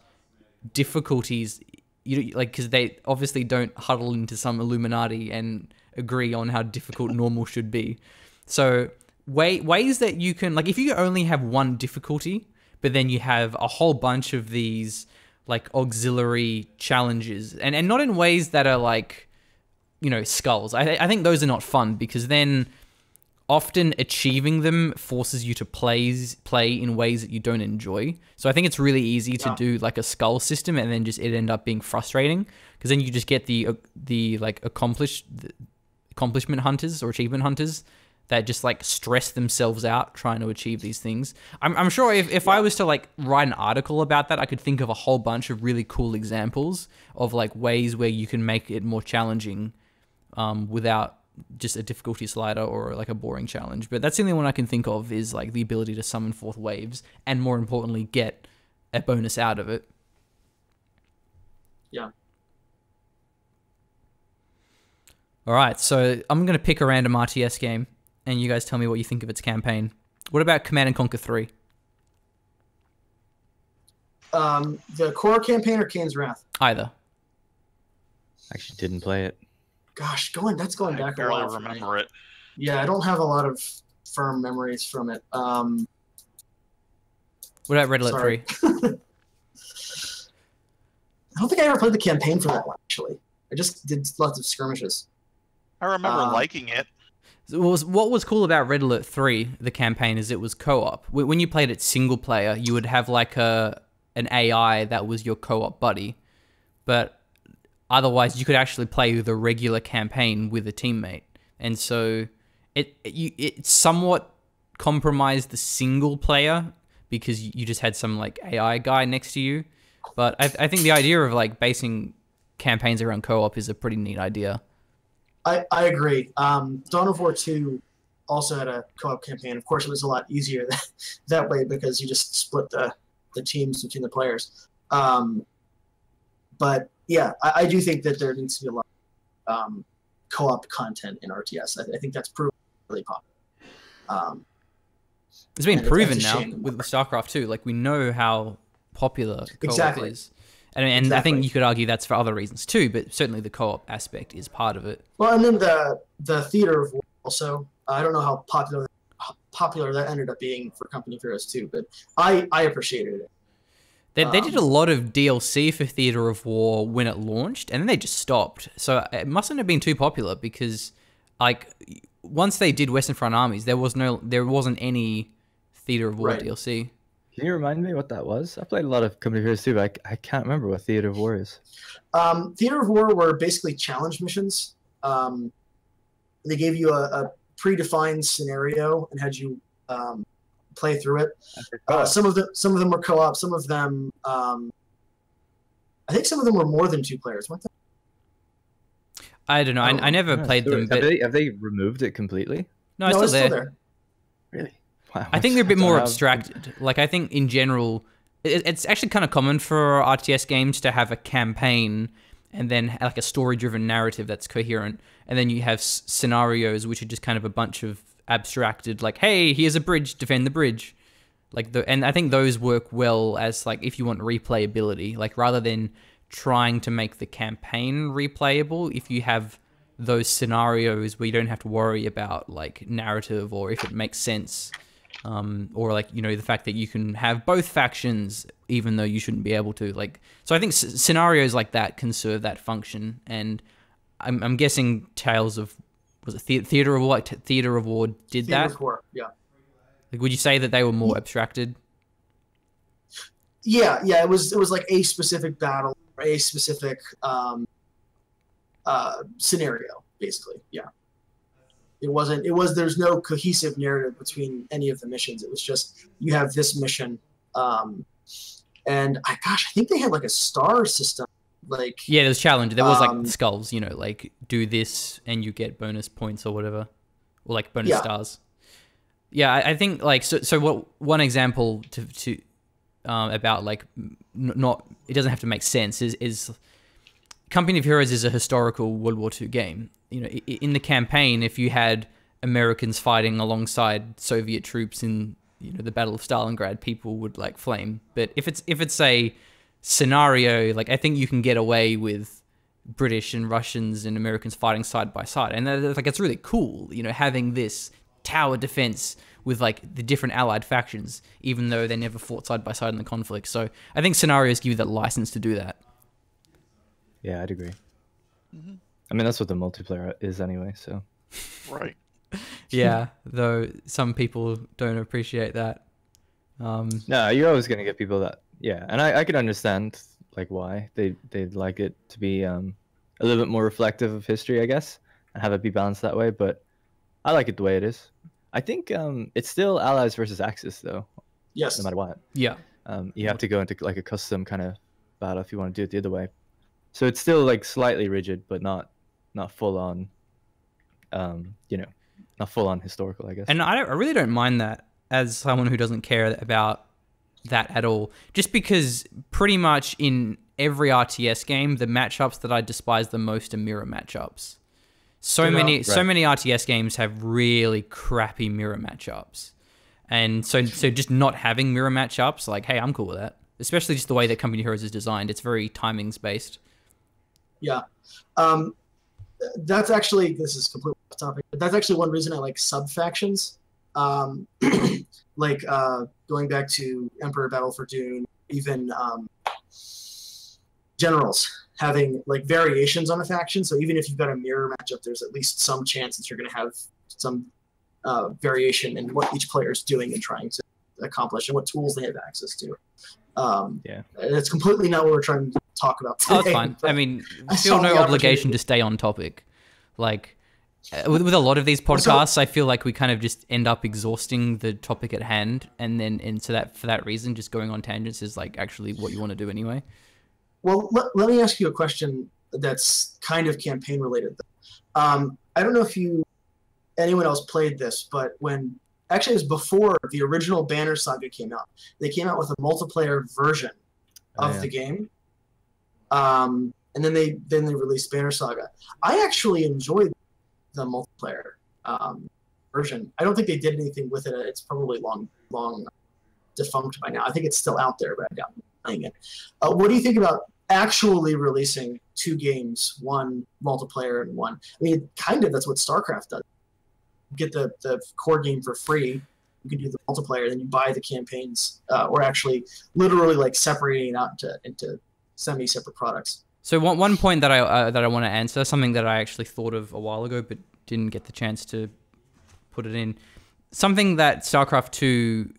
difficulties, because they obviously don't huddle into some Illuminati and agree on how difficult normal should be. So ways that you can, like, if you only have one difficulty, but then you have a whole bunch of these like auxiliary challenges, and not in ways that are like, skulls. I think those are not fun, because then often achieving them forces you to play in ways that you don't enjoy. So I think it's really easy to do like a skull system, and then just it end up being frustrating, because then you just get the accomplishment hunters or achievement hunters that just like stress themselves out trying to achieve these things. I'm sure if I was to like write an article about that, I could think of a whole bunch of really cool examples of like ways where you can make it more challenging without just a difficulty slider or like a boring challenge. But that's the only one I can think of, is like the ability to summon forth waves and, more importantly, get a bonus out of it. Yeah. All right, so I'm going to pick a random RTS game, and you guys tell me what you think of its campaign. What about Command & Conquer 3? The core campaign or Kane's Wrath? Either. Actually, didn't play it. Gosh, that's going back a while. I barely remember it. Yeah, I don't have a lot of firm memories from it. What about Red Alert 3? I don't think I ever played the campaign for that one, actually. I just did lots of skirmishes. I remember liking it. What was cool about Red Alert 3, the campaign, is it was co-op. When you played it single player, you would have like an AI that was your co-op buddy. But otherwise, you could actually play the regular campaign with a teammate. And so it somewhat compromised the single player because you just had some like AI guy next to you. But I think the idea of like basing campaigns around co-op is a pretty neat idea. I agree. Dawn of War 2 also had a co-op campaign. Of course, it was a lot easier that way because you just split the teams between the players. But yeah, I do think that there needs to be a lot of co-op content in RTS. I think that's proven really popular. It's been proven now with StarCraft 2. Like, we know how popular co-op is. And exactly. I think you could argue that's for other reasons too, but certainly the co-op aspect is part of it. Well, and then the Theater of War also. I don't know how popular that ended up being for Company of Heroes 2, but I appreciated it. They did a lot of DLC for Theater of War when it launched, and then they just stopped. So it mustn't have been too popular because, like, once they did Western Front Armies, there wasn't any Theater of War DLC. Can you remind me what that was? I played a lot of Company of Heroes too, but I can't remember what Theater of War is. Theater of War were basically challenge missions. They gave you a predefined scenario and had you play through it. Some of them were co-op. Some of them, I think, some of them were more than 2 players, weren't they? I don't know. I never played them. But Have they removed it completely? No, it's still there. Really? Wow, I think they're a bit more abstracted. Like, I think in general, it's actually kind of common for RTS games to have a campaign and then like a story-driven narrative that's coherent, and then you have scenarios which are just kind of a bunch of abstracted, like, hey, here's a bridge, defend the bridge. And I think those work well as like if you want replayability, like rather than trying to make the campaign replayable, if you have those scenarios where you don't have to worry about like narrative or if it makes sense. Or like, you know, the fact that you can have both factions even though you shouldn't be able to, like, so I think scenarios like that can serve that function. And I'm guessing Tales of, was it Theater of War? Theater of War did that? Theater of War, yeah. Like, would you say that they were more abstracted? Yeah. It was like a specific battle, or a specific scenario, basically. Yeah. There's no cohesive narrative between any of the missions. It was just, you have this mission. And I think they had like a star system. Like, yeah, there was challenge. There was like skulls, you know, like do this and you get bonus points or whatever, or like bonus stars. Yeah, I think like, so what, one example to about like not, it doesn't have to make sense is Company of Heroes is a historical World War II game. You know, in the campaign, if you had Americans fighting alongside Soviet troops in, you know, the Battle of Stalingrad, people would like flame. But if it's a scenario, like, I think you can get away with British and Russians and Americans fighting side by side, and like, it's really cool, you know, having this tower defense with like the different allied factions, even though they never fought side by side in the conflict. So I think scenarios give you that license to do that. Yeah, I'd agree. Mm-hmm. I mean, that's what the multiplayer is anyway, so. Right. Yeah, though some people don't appreciate that. No, you're always going to get people that, yeah, and I can understand like why they'd like it to be a little bit more reflective of history, I guess, and have it be balanced that way, but I like it the way it is. I think it's still Allies versus Axis though, Yes. no matter what. Yeah. You have to go into like a custom kind of battle if you want to do it the other way. So it's still like slightly rigid, but not full on. Not full on historical, I guess. And I really don't mind that as someone who doesn't care about that at all. Just because pretty much in every RTS game, the matchups that I despise the most are mirror matchups. So many RTS games have really crappy mirror matchups. And so just not having mirror matchups, like, hey, I'm cool with that. Especially just the way that Company of Heroes is designed. It's very timings based. Yeah. That's actually, this is completely off topic, but that's actually one reason I like sub-factions. Like going back to Emperor Battle for Dune, even generals having like variations on a faction. So even if you've got a mirror matchup, there's at least some chance that you're going to have some variation in what each player is doing and trying to accomplish and what tools they have access to. Yeah, it's completely not what we're trying to talk about today. Oh, that's fine. I mean, I feel no obligation to stay on topic. Like, with a lot of these podcasts, I feel like we kind of just end up exhausting the topic at hand, and so that for that reason, just going on tangents is like actually what you want to do anyway. Well, let me ask you a question that's kind of campaign related. I don't know if anyone else played this, but actually it was before the original Banner Saga came out. They came out with a multiplayer version of the game. And then they released Banner Saga. I actually enjoyed the multiplayer version. I don't think they did anything with it. It's probably long defunct by now. I think it's still out there, but I doubt playing it. What do you think about actually releasing two games, one multiplayer and one? I mean, kind of that's what StarCraft does. You get the core game for free. You can do the multiplayer, then you buy the campaigns, or actually literally like separating it out into semi-separate products. So one point that I want to answer, something that I actually thought of a while ago but didn't get the chance to put it in. Something that StarCraft 2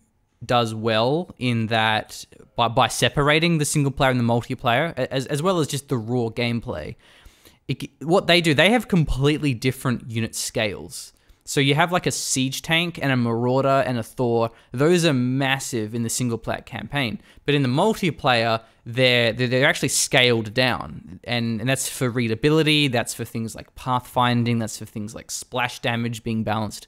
does well in that by separating the single player and the multiplayer, as well as just the raw gameplay, what they do, they have completely different unit scales. So you have like a siege tank and a marauder and a Thor. Those are massive in the single player campaign. But in the multiplayer, they're actually scaled down. And that's for readability, that's for things like pathfinding, that's for things like splash damage being balanced.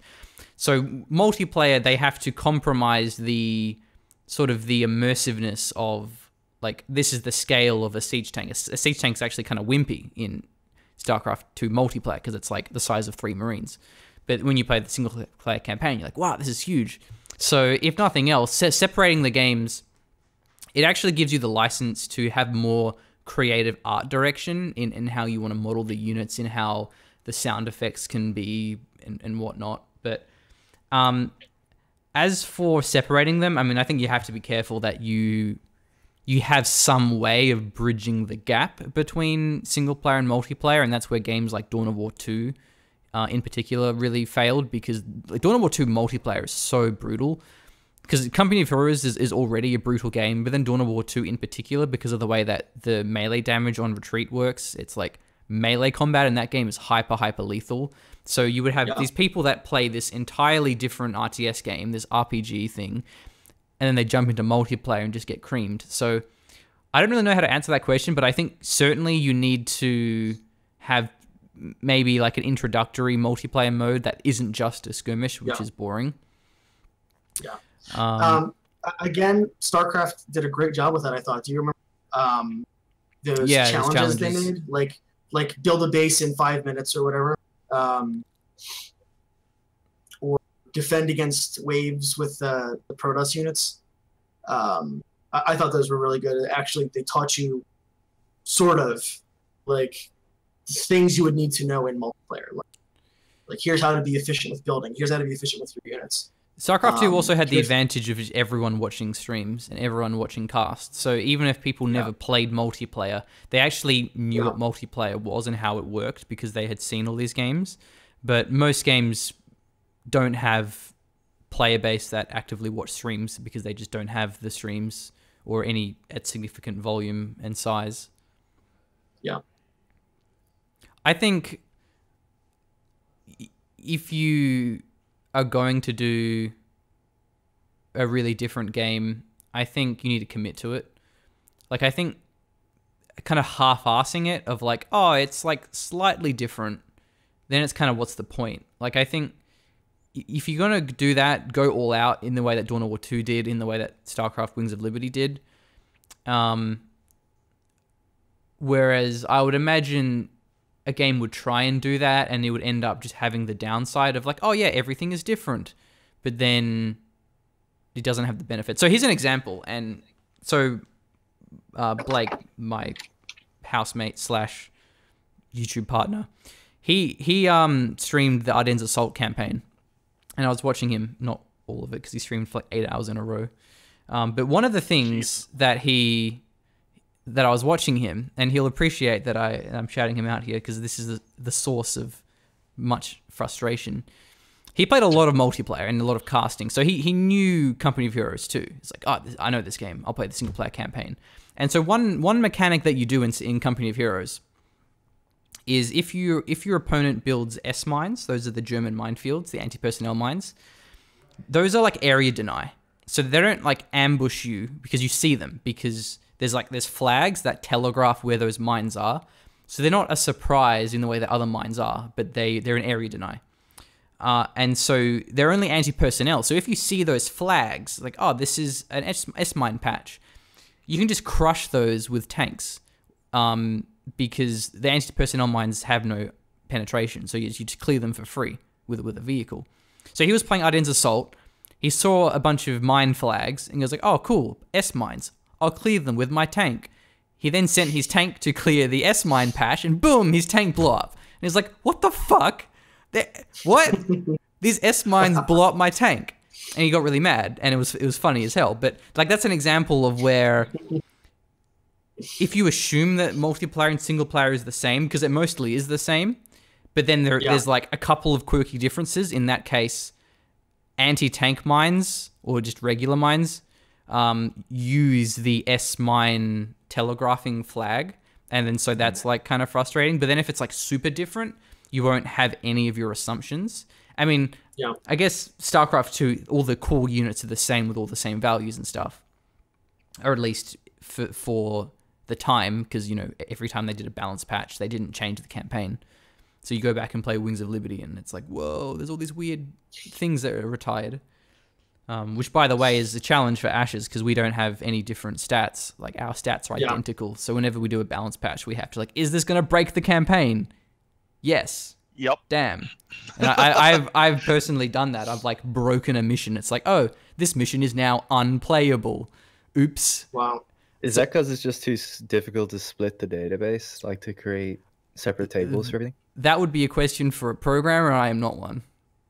So multiplayer, they have to compromise the sort of the immersiveness of like, this is the scale of a siege tank. A siege tank's actually kind of wimpy in StarCraft 2 multiplayer because it's like the size of 3 Marines. But when you play the single-player campaign, you're like, wow, this is huge. So if nothing else, separating the games, it actually gives you the license to have more creative art direction in how you want to model the units, in how the sound effects can be and whatnot. But as for separating them, I mean, I think you have to be careful that you have some way of bridging the gap between single-player and multiplayer, and that's where games like Dawn of War 2 in particular really failed, because Dawn of War 2 multiplayer is so brutal. Because Company of Heroes is already a brutal game, but then Dawn of War 2 in particular, because of the way that the melee damage on retreat works, it's like melee combat in that game is hyper lethal. So you would have these people that play this entirely different RTS game, this RPG thing, and then they jump into multiplayer and just get creamed. So I don't really know how to answer that question, but I think certainly you need to have maybe like an introductory multiplayer mode that isn't just a skirmish, which is boring. Yeah. Again, StarCraft did a great job with that, I thought. Do you remember those challenges they made? Like build a base in 5 minutes or whatever. Or defend against waves with the Protoss units. I thought those were really good. Actually, they taught you sort of like things you would need to know in multiplayer. Like here's how to be efficient with building. Here's how to be efficient with your units. StarCraft 2 also had the advantage of everyone watching streams and everyone watching casts. So even if people never played multiplayer, they actually knew what multiplayer was and how it worked because they had seen all these games. But most games don't have player base that actively watch streams because they just don't have the streams or any at significant volume and size. Yeah. I think if you are going to do a really different game, I think you need to commit to it. Like, I think kind of half-assing it of like, oh, it's like slightly different, then it's kind of what's the point? Like, I think if you're going to do that, go all out in the way that Dawn of War 2 did, in the way that StarCraft Wings of Liberty did. Whereas I would imagine a game would try and do that, and it would end up just having the downside of like, oh yeah, everything is different, but then it doesn't have the benefit. So here's an example. And so Blake, my housemate slash YouTube partner, he streamed the Ardennes Assault campaign, and I was watching him, not all of it because he streamed for like 8 hours in a row. But one of the things that I was watching him, and he'll appreciate that I'm shouting him out here because this is the source of much frustration. He played a lot of multiplayer and a lot of casting, so he knew Company of Heroes too. It's like, oh, I know this game. I'll play the single player campaign. And so one mechanic that you do in Company of Heroes is if your opponent builds S mines, those are the German minefields, the anti-personnel mines. Those are like area deny, so they don't like ambush you because you see them, because there's flags that telegraph where those mines are. So they're not a surprise in the way that other mines are, but they're an area deny. And so they're only anti-personnel. So if you see those flags, like, oh, this is an S-mine patch, you can just crush those with tanks, because the anti-personnel mines have no penetration. So you just clear them for free with a vehicle. So he was playing Ardennes Assault. He saw a bunch of mine flags and he was like, oh, cool, S-mines. I'll clear them with my tank. He then sent his tank to clear the S-mine patch, and boom, his tank blew up. And he's like, what the fuck? What? These S-mines blew up my tank. And he got really mad, and it was funny as hell. But like, that's an example of where if you assume that multiplayer and single player is the same, because it mostly is the same, but then there's like a couple of quirky differences. In that case, anti-tank mines, or just regular mines, use the S-mine telegraphing flag, and then so that's like kind of frustrating. But then if it's like super different, you won't have any of your assumptions. I mean, I guess StarCraft 2, all the core units are the same with all the same values and stuff, or at least for the time, because you know, every time they did a balance patch, they didn't change the campaign. So you go back and play Wings of Liberty, and it's like, whoa, there's all these weird things that are retired. Which, by the way, is a challenge for Ashes, because we don't have any different stats. Like, our stats are identical. So whenever we do a balance patch, we have to like, is this going to break the campaign? Yes. Yep. Damn. And I've personally done that. I've like broken a mission. It's like, oh, this mission is now unplayable. Oops. Wow. Is that because it's just too difficult to split the database, like to create separate tables for everything? That would be a question for a programmer. I am not one.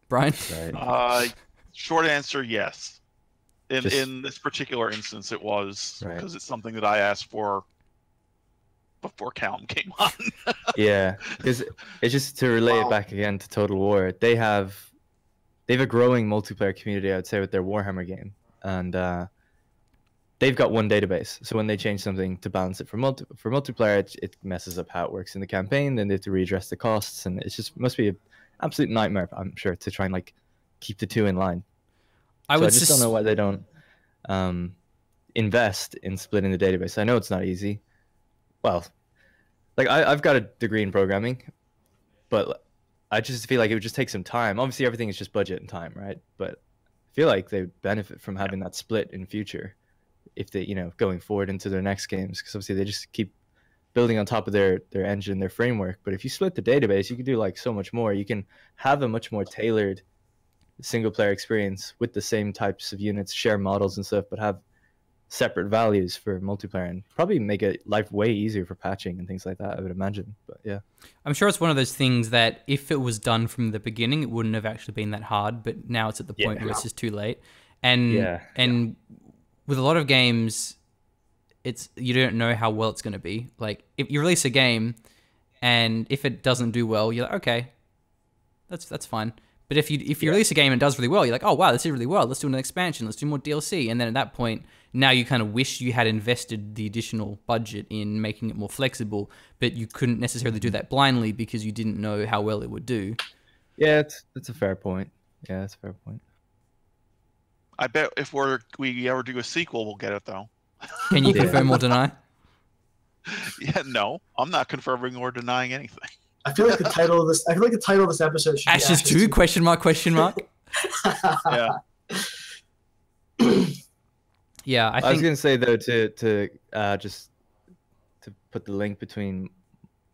Brian? Right. Short answer, yes. In this particular instance, it was, because it's something that I asked for before Calum came on. Yeah, because it's just to relate it back again to Total War. They have a growing multiplayer community, I would say, with their Warhammer game, and they've got one database. So when they change something to balance it for multiplayer, it messes up how it works in the campaign. Then they have to readdress the costs, and it must be an absolute nightmare, I'm sure, to try and like keep the two in line. I just don't know why they don't invest in splitting the database. I know it's not easy. Well, like I've got a degree in programming, but I just feel like it would just take some time. Obviously, everything is just budget and time, right? But I feel like they benefit from having that split in future, if they, going forward into their next games, because obviously they just keep building on top of their engine, their framework. But if you split the database, you can do like so much more. You can have a much more tailored single player experience with the same types of units, share models and stuff, but have separate values for multiplayer, and probably make it life way easier for patching and things like that, I would imagine. But yeah, I'm sure it's one of those things that if it was done from the beginning, it wouldn't have actually been that hard, but now it's at the point where it's just too late. And with a lot of games, you don't know how well it's going to be. Like, if you release a game and if it doesn't do well, you're like, okay, that's fine. But if you release a game and it does really well, you're like, oh wow, this did really well. Let's do an expansion. Let's do more DLC. And then at that point, now you kind of wish you had invested the additional budget in making it more flexible, but you couldn't necessarily do that blindly because you didn't know how well it would do. Yeah, that's a fair point. Yeah, that's a fair point. I bet if we ever do a sequel, we'll get it though. Can you Yeah. confirm or deny? Yeah, no, I'm not confirming or denying anything. I feel like the title of this. I feel like the title of this episode should Ashes be 2? Question mark? Question mark? Yeah. Yeah, I I was think. gonna say though to just to put the link between,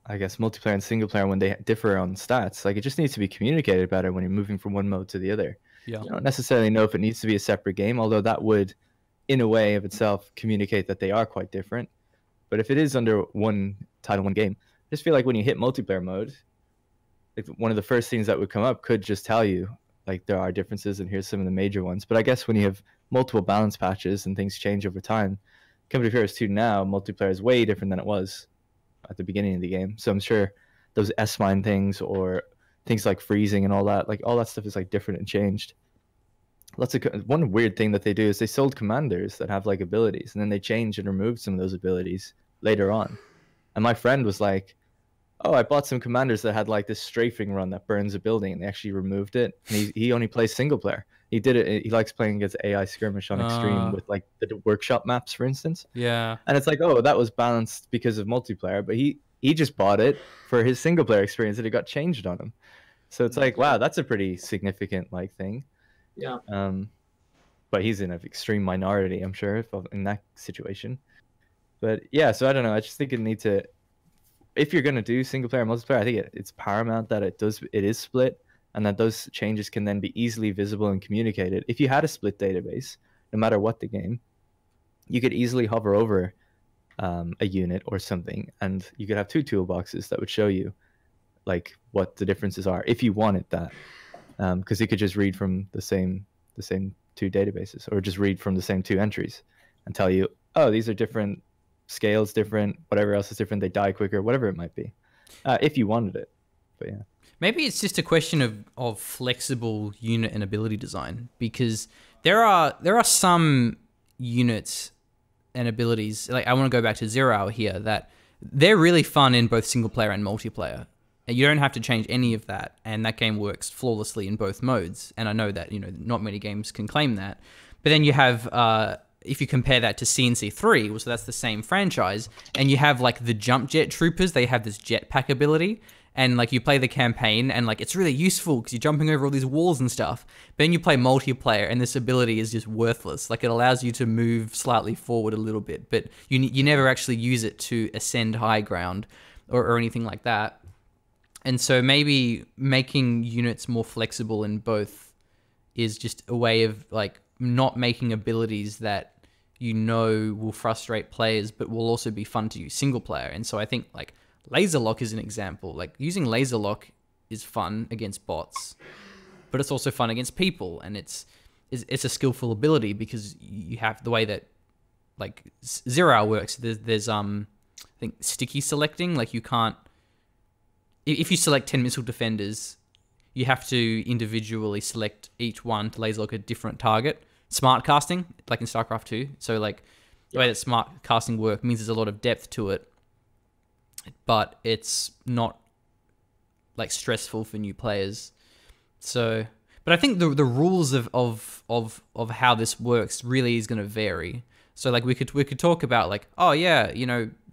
I guess, multiplayer and single player when they differ on stats. Like, it just needs to be communicated better when you're moving from one mode to the other. Yeah. You don't necessarily know if it needs to be a separate game, although that would, in a way of itself, communicate that they are quite different. But if it is under one title, one game, I just feel like when you hit multiplayer mode, like one of the first things that would come up could just tell you, like, there are differences and here's some of the major ones. But I guess when you have multiple balance patches and things change over time, Company of Heroes 2 now, multiplayer is way different than it was at the beginning of the game. So I'm sure those S-mine things or things like freezing and all that stuff is like different and changed. One weird thing that they do is they sold commanders that have like abilities, and then they changed and removed some of those abilities later on. And my friend was like, oh, I bought some commanders that had like this strafing run that burns a building, and they actually removed it. And he only plays single player. He did it. He likes playing against AI skirmish on extreme with like the workshop maps, for instance. Yeah. And it's like, oh, that was balanced because of multiplayer, but he just bought it for his single player experience, and it got changed on him. So it's like, wow, that's a pretty significant like thing. Yeah. But he's in an extreme minority, I'm sure, in that situation. But yeah, so I don't know. I just think it needs to, if you're gonna do single player and multiplayer, I think it's paramount that it is split, and that those changes can then be easily visible and communicated. If you had a split database, no matter what the game, you could easily hover over a unit or something, and you could have two toolboxes that would show you like what the differences are if you wanted that, because you could just read from the same two databases, or just read from the same two entries and tell you, oh, these are different scales, different, whatever else is different, they die quicker, whatever it might be, if you wanted it. But yeah, Maybe it's just a question of flexible unit and ability design, because there are some units and abilities, like I want to go back to 0 Hour here, that they're really fun in both single player and multiplayer. And you don't have to change any of that, and that game works flawlessly in both modes. And I know that, not many games can claim that. But then you have, if you compare that to CNC3, so that's the same franchise, and you have like the jump jet troopers, they have this jetpack ability, and like you play the campaign, and like it's really useful because you're jumping over all these walls and stuff. But then you play multiplayer, and this ability is just worthless. Like, it allows you to move slightly forward a little bit, but you never actually use it to ascend high ground or anything like that. And so maybe making units more flexible in both is just a way of like not making abilities that will frustrate players, but will also be fun to use single player. And so I think like laser lock is an example. Like, using laser lock is fun against bots, but it's also fun against people, and it's a skillful ability because you have the way that like 0 Hour works. There's I think sticky selecting. Like, you can't, if you select 10 missile defenders, you have to individually select each one to laser lock a different target. Smart casting, like in StarCraft 2. So like the way that smart casting work means there's a lot of depth to it, but it's not like stressful for new players. So, but I think the rules of how this works really is going to vary. So like we could talk about like, oh yeah,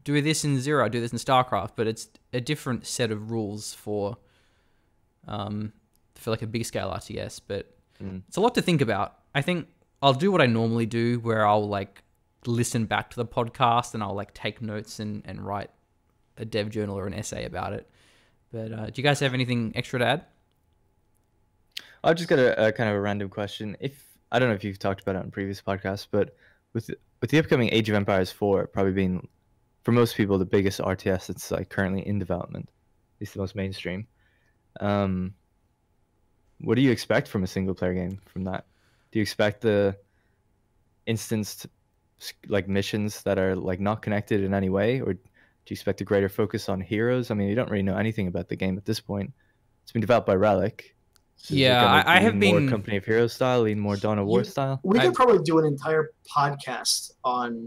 do this in 0, do this in StarCraft, but it's a different set of rules for like a big scale RTS. But it's a lot to think about. I think I'll do what I normally do, where I'll like listen back to the podcast and I'll like take notes and write a dev journal or an essay about it. But do you guys have anything extra to add? I've just got a kind of a random question. I don't know if you've talked about it on previous podcasts, but with the upcoming Age of Empires 4 probably being, for most people, the biggest RTS that's like currently in development, at least the most mainstream, what do you expect from a single player game from that? Do you expect the instanced like missions that are like not connected in any way, or do you expect a greater focus on heroes? I mean, you don't really know anything about the game at this point. It's been developed by Relic. So yeah, I have been more Company of Heroes style, lean more Dawn of War style. We could probably do an entire podcast on.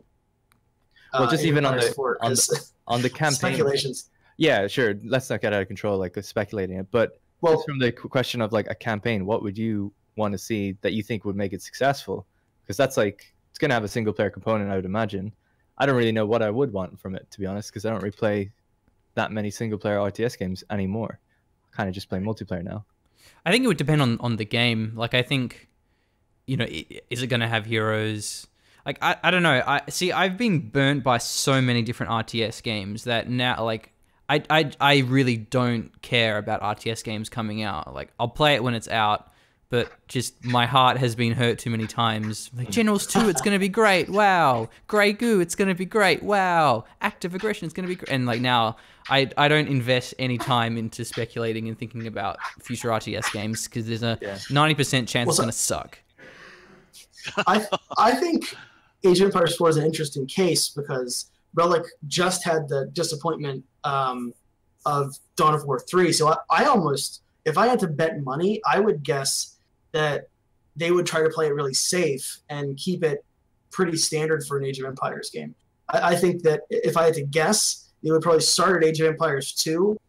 Well, just even on the campaign speculations. Yeah, sure. Let's not get out of control, like speculating it. But well, just from the question of like a campaign, what would you want to see that you think would make it successful? Because that's like, it's going to have a single player component, I would imagine. I don't really know what I would want from it, to be honest, because I don't really play that many single player RTS games anymore. I kind of just play multiplayer now. I think it would depend on the game. Like, I think, you know, is it going to have heroes? Like, I don't know. I've been burnt by so many different RTS games that now, like, I really don't care about RTS games coming out. Like, I'll play it when it's out, but just my heart has been hurt too many times. Like, Generals 2, it's going to be great. Wow. Grey Goo, it's going to be great. Wow. Active Aggression, it's going to be great. And, like, now I don't invest any time into speculating and thinking about future RTS games because there's a 90% chance it's going to suck. I think Age of Empires 4 is an interesting case because Relic just had the disappointment of Dawn of War 3. So I almost, if I had to bet money, I would guess that they would try to play it really safe and keep it pretty standard for an Age of Empires game. I think that if I had to guess, they would probably start at Age of Empires 2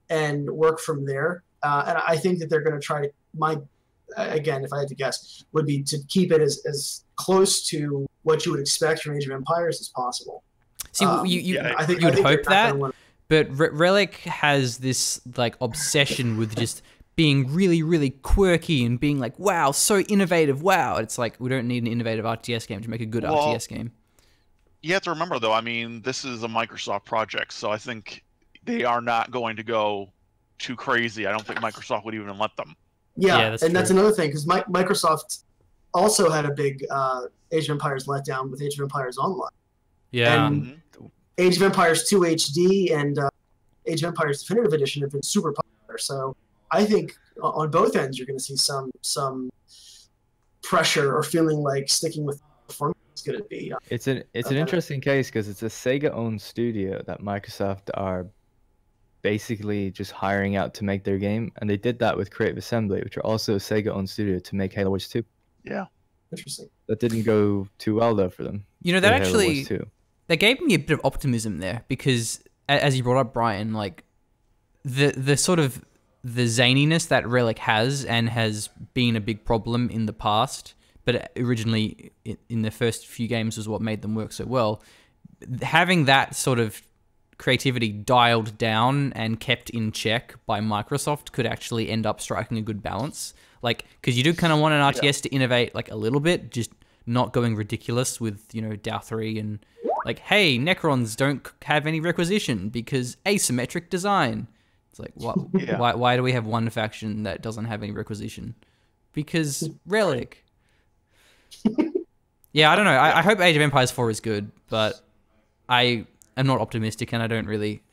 and work from there. And I think that they're going to try to, again, if I had to guess, would be to keep it as close to what you would expect from Age of Empires as possible. See, I think you'd hope that, but Relic has this like obsession with just being really, really quirky and being like, wow, so innovative, wow. It's like, we don't need an innovative RTS game to make a good RTS game. You have to remember, though, I mean, this is a Microsoft project, so I think they are not going to go too crazy. I don't think Microsoft would even let them. Yeah, that's another thing, because Microsoft also had a big Age of Empires letdown with Age of Empires Online. Yeah. And Age of Empires 2 HD and Age of Empires Definitive Edition have been super popular. So I think on both ends you're going to see some pressure or feeling like sticking with the format is going to be. It's an interesting case because it's a Sega-owned studio that Microsoft are basically just hiring out to make their game, and they did that with Creative Assembly, which are also a Sega-owned studio, to make Halo Wars 2. Yeah. Interesting. That didn't go too well though for them. You know, that actually that gave me a bit of optimism there because, as you brought up, Brian, like the sort of the zaniness that Relic has and has been a big problem in the past, but originally in the first few games was what made them work so well. Having that sort of creativity dialed down and kept in check by Microsoft could actually end up striking a good balance. Like, because you do kind of want an RTS to innovate like a little bit, just not going ridiculous with, you know, Dow 3 and like, hey, Necrons don't have any requisition because asymmetric design. It's like, what? Why do we have one faction that doesn't have any requisition? Because Relic. Yeah, I don't know. I hope Age of Empires 4 is good, but I'm not optimistic, and I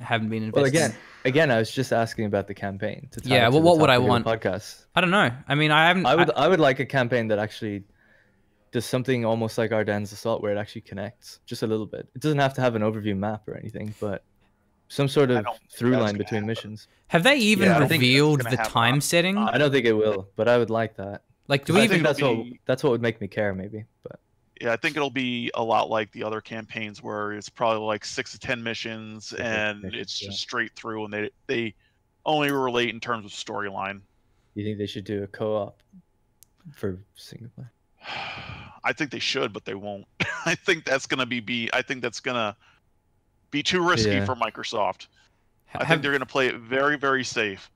haven't been invested. Well, again, I was just asking about the campaign. What would I want? Podcast. I don't know. I mean, I haven't. I would like a campaign that actually does something almost like Ardennes Assault, where it actually connects just a little bit. It doesn't have to have an overview map or anything, but some sort of through line between missions. Have they even revealed the time setting? I don't think it will, but I would like that. Like, do we even? That's what would make me care, maybe. But yeah, I think it'll be a lot like the other campaigns where it's probably like 6 to 10 missions, and it's just straight through, and they only relate in terms of storyline. You think they should do a co-op for single player? I think they should, but they won't. I think that's gonna be too risky for Microsoft. I think they're gonna play it very, very safe.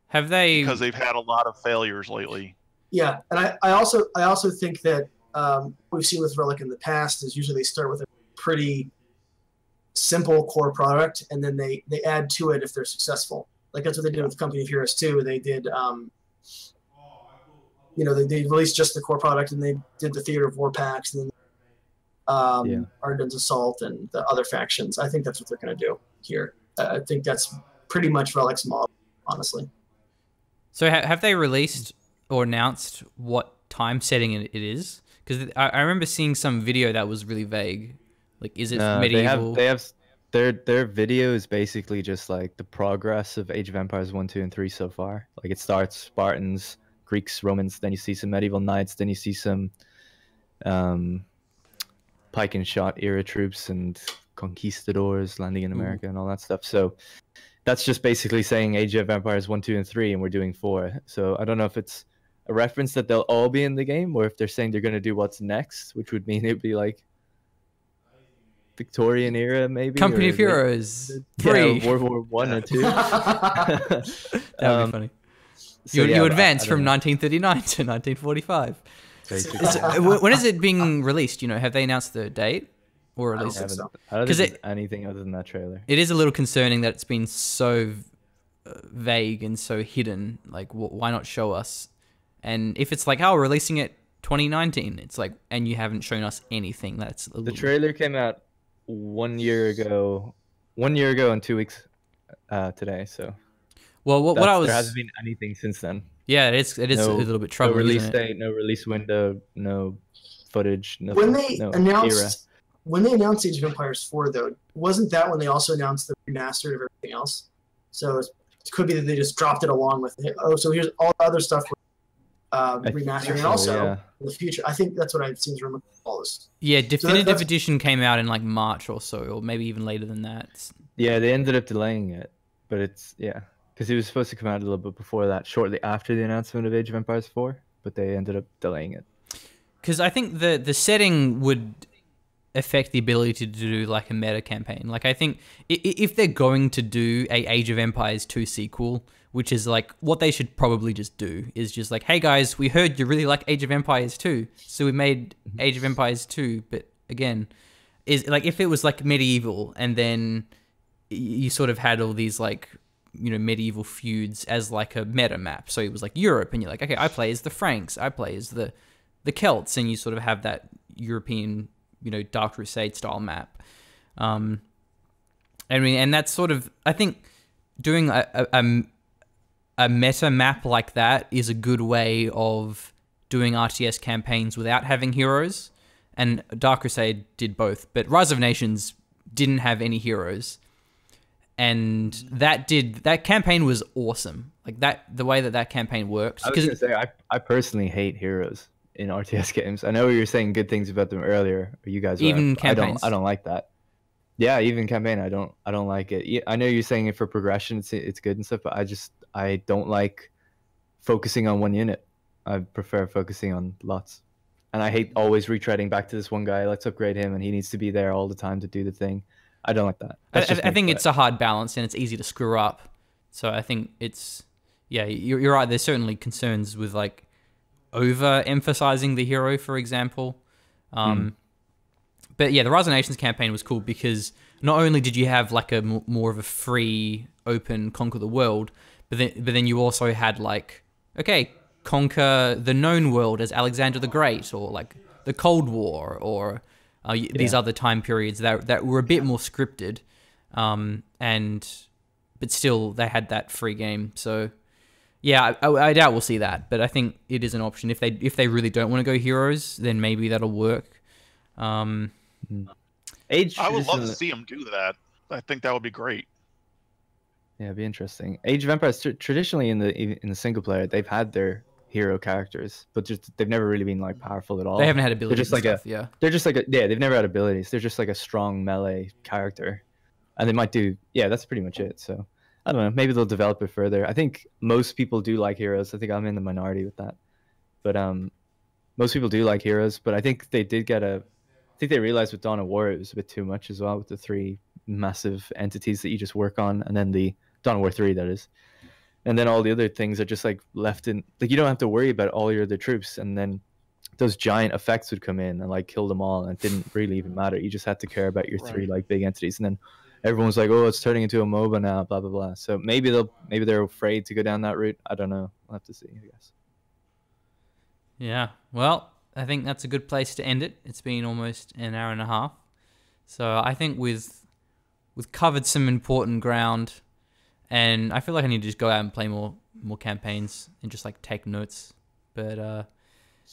Have they? Because they've had a lot of failures lately. Yeah, and I also think that we've seen with Relic in the past is usually they start with a pretty simple core product and then they add to it if they're successful. Like that's what they did with Company of Heroes 2. They did, they released just the core product and they did the Theater of War packs and then Ardennes Assault and the other factions. I think that's what they're going to do here. I think that's pretty much Relic's model, honestly. So have they released or announced what time setting it is? Because I remember seeing some video that was really vague. Like, is it medieval? They have their video is basically just like the progress of Age of Empires 1, 2, and 3 so far. Like it starts Spartans, Greeks, Romans, then you see some medieval knights, then you see some pike and shot era troops and conquistadors landing in America and all that stuff. So that's just basically saying Age of Empires 1, 2, and 3, and we're doing 4. So I don't know if it's a reference that they'll all be in the game, or if they're saying they're going to do what's next, which would mean it'd be like Victorian era, maybe. Company or of Heroes 3. Yeah, World War One or two. That would be funny. So, You yeah, advance I from don't know. 1939 to 1945. Basically. When is it being released? You know, have they announced the date or I don't release think it? so. I don't 'Cause think there's anything other than that trailer. It is a little concerning that it's been so vague and so hidden. Like, why not show us? And if it's like, oh, we're releasing it 2019, it's like, and you haven't shown us anything. That's a The little... trailer came out 1 year ago. 1 year ago and 2 weeks today. So Well, what I was... there hasn't been anything since then. Yeah, it is a little bit No troubling. release isn't it? date, no release window, no footage. Nothing, When they no announced Age of Empires 4, though, wasn't that when they also announced the remastered of everything else? So it could be that they just dropped it along with it. Oh, so here's all the other stuff remastered, and also in the future. I think that's what I've seen as rumor all this. Yeah, Definitive that's- Edition came out in like March or so, or maybe even later than that. Yeah, they ended up delaying it, but it's because it was supposed to come out a little bit before that, shortly after the announcement of Age of Empires 4, but they ended up delaying it. Because I think the setting would affect the ability to do like a meta campaign. Like, I think if they're going to do a Age of Empires 2 sequel, which is like what they should probably just do, is just like, hey guys, we heard you really like Age of Empires 2, so we made Age of Empires 2, but again, is like if it was like medieval and then you sort of had all these like, you know, medieval feuds as like a meta map. So it was like Europe, and you're like, okay, I play as the Franks, I play as the Celts, and you sort of have that European, you know, Dark Crusade style map. I mean, and that's sort of, I think doing a meta map like that is a good way of doing RTS campaigns without having heroes. And Dark Crusade did both, but Rise of Nations didn't have any heroes. And that campaign was awesome. Like the way that campaign works. I was gonna say, I personally hate heroes in RTS games. I know you were saying good things about them earlier. Or you guys were. Even campaigns. I don't like that. Yeah, even campaign. I don't like it. Yeah, I know you're saying it for progression. It's good and stuff, but I don't like focusing on one unit. I prefer focusing on lots. And I hate always retreading back to this one guy. Let's upgrade him, and he needs to be there all the time to do the thing. I don't like that. I think it's a hard balance, and it's easy to screw up. So I think it's, yeah, you're right. There's certainly concerns with like over-emphasizing the hero, for example. But yeah, the Rise of Nations campaign was cool because not only did you have like a more of a free, open conquer the world, but then you also had like, okay, conquer the known world as Alexander the Great, or like the Cold War, or these other time periods that were a bit more scripted, but still they had that free game. So yeah, I doubt we'll see that, but I think it is an option. If they really don't want to go heroes, then maybe that'll work. Age. I would love to see them do that. I think that would be great. Yeah, it'd be interesting. Age of Empires traditionally in the single player, they've had their hero characters, but they've never really been like powerful at all. They haven't had abilities. They're just They've never had abilities. They're just like a strong melee character, and they might do. Yeah, that's pretty much it. So I don't know. Maybe they'll develop it further. I think most people do like heroes. I think I'm in the minority with that, but most people do like heroes. But I think they did get I think they realized with Dawn of War it was a bit too much as well, with the 3 massive entities that you just work on, and then the Dawn of War 3, that is. And then all the other things are just like left in, like you don't have to worry about all your other troops, and then those giant effects would come in and like kill them all, and it didn't really even matter. You just had to care about your 3 like big entities, and then everyone's like, oh, it's turning into a MOBA now, blah blah blah. So maybe they're afraid to go down that route. I don't know. We'll have to see, I guess. Yeah. Well, I think that's a good place to end it. It's been almost an hour and a half. So I think we've covered some important ground, and I feel like I need to just go out and play more campaigns and just like take notes. But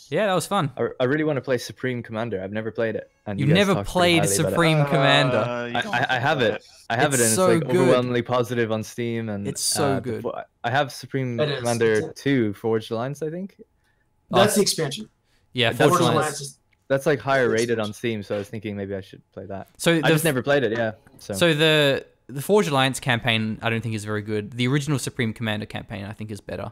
yeah, that was fun. I really want to play Supreme Commander. I've never played it. And You've never played Supreme Commander? I have it. I have it, and so it's like good. Overwhelmingly positive on Steam. And it's so good. I have Supreme Commander 2 Forged Alliance, I think. That's the expansion. Yeah, Forged Alliance. That's like higher rated on Steam, so I was thinking maybe I should play that. So I just never played it, yeah. So the Forged Alliance campaign I don't think is very good. The original Supreme Commander campaign I think is better.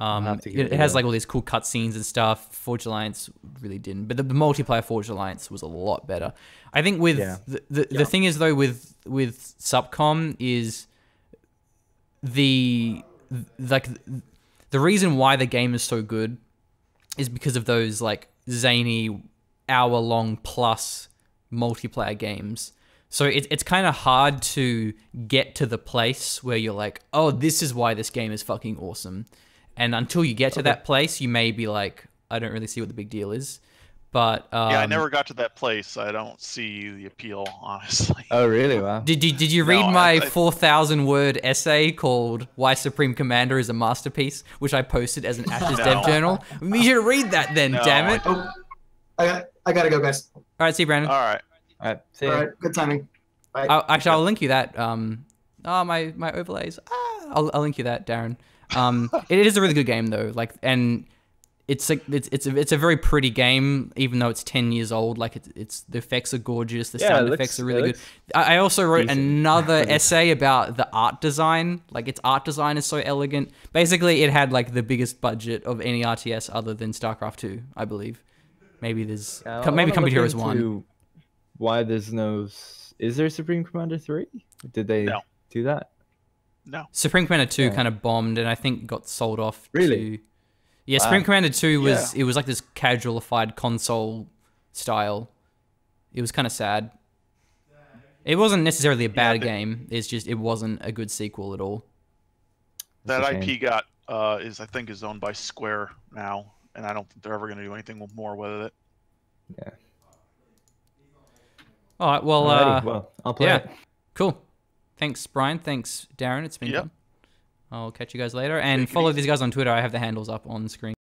have to give It it a has go. like all these cool cutscenes and stuff. Forge Alliance really didn't, but the multiplayer Forge Alliance was a lot better. I think with Yeah. the thing is though with Subcom is the reason why the game is so good is because of those like zany hour-long plus multiplayer games. So it's kind of hard to get to the place where you're like, oh, this is why this game is fucking awesome. And until you get to that place, you may be like, I don't really see what the big deal is. But Yeah, I never got to that place. I don't see the appeal, honestly. Oh, really? Wow. Did you No, read my I 4,000 word essay called "Why Supreme Commander is a Masterpiece," which I posted as an Ashes No. Dev Journal? You should read that then, No, damn it! I Oh, I gotta go, guys. All right, see you, Brandon. All right. All right. See All ya. right, good timing. Bye. Actually, I'll link you that. My overlays. I'll link you that, Darren. It is a really good game though. Like, and it's a very pretty game, even though it's 10 years old. Like, it's the effects are gorgeous. The Yeah, sound it effects looks- are it really good. looks I also wrote decent. another essay about the art design. Like, its art design is so elegant. Basically, it had like the biggest budget of any RTS other than StarCraft 2, I believe. Maybe there's I maybe wanna Combat look Heroes 1. into Why there's no? Is there Supreme Commander 3? Did they No. do that? No. Supreme Commander 2 Yeah. kind of bombed and I think got sold off Really? to... Yeah, Supreme Wow. Commander 2 was it was like this casualified console style. It was kind of sad. It wasn't necessarily a bad game. It's just it wasn't a good sequel at all. That That's a shame. IP got I think is owned by Square now, and I don't think they're ever going to do anything more with it. Yeah. All right, well, Alrighty, well, I'll play yeah, it. cool. Thanks, Brian. Thanks, Darren. It's been Yep. fun. I'll catch you guys later. And Take it follow easy. these guys on Twitter. I have the handles up on screen.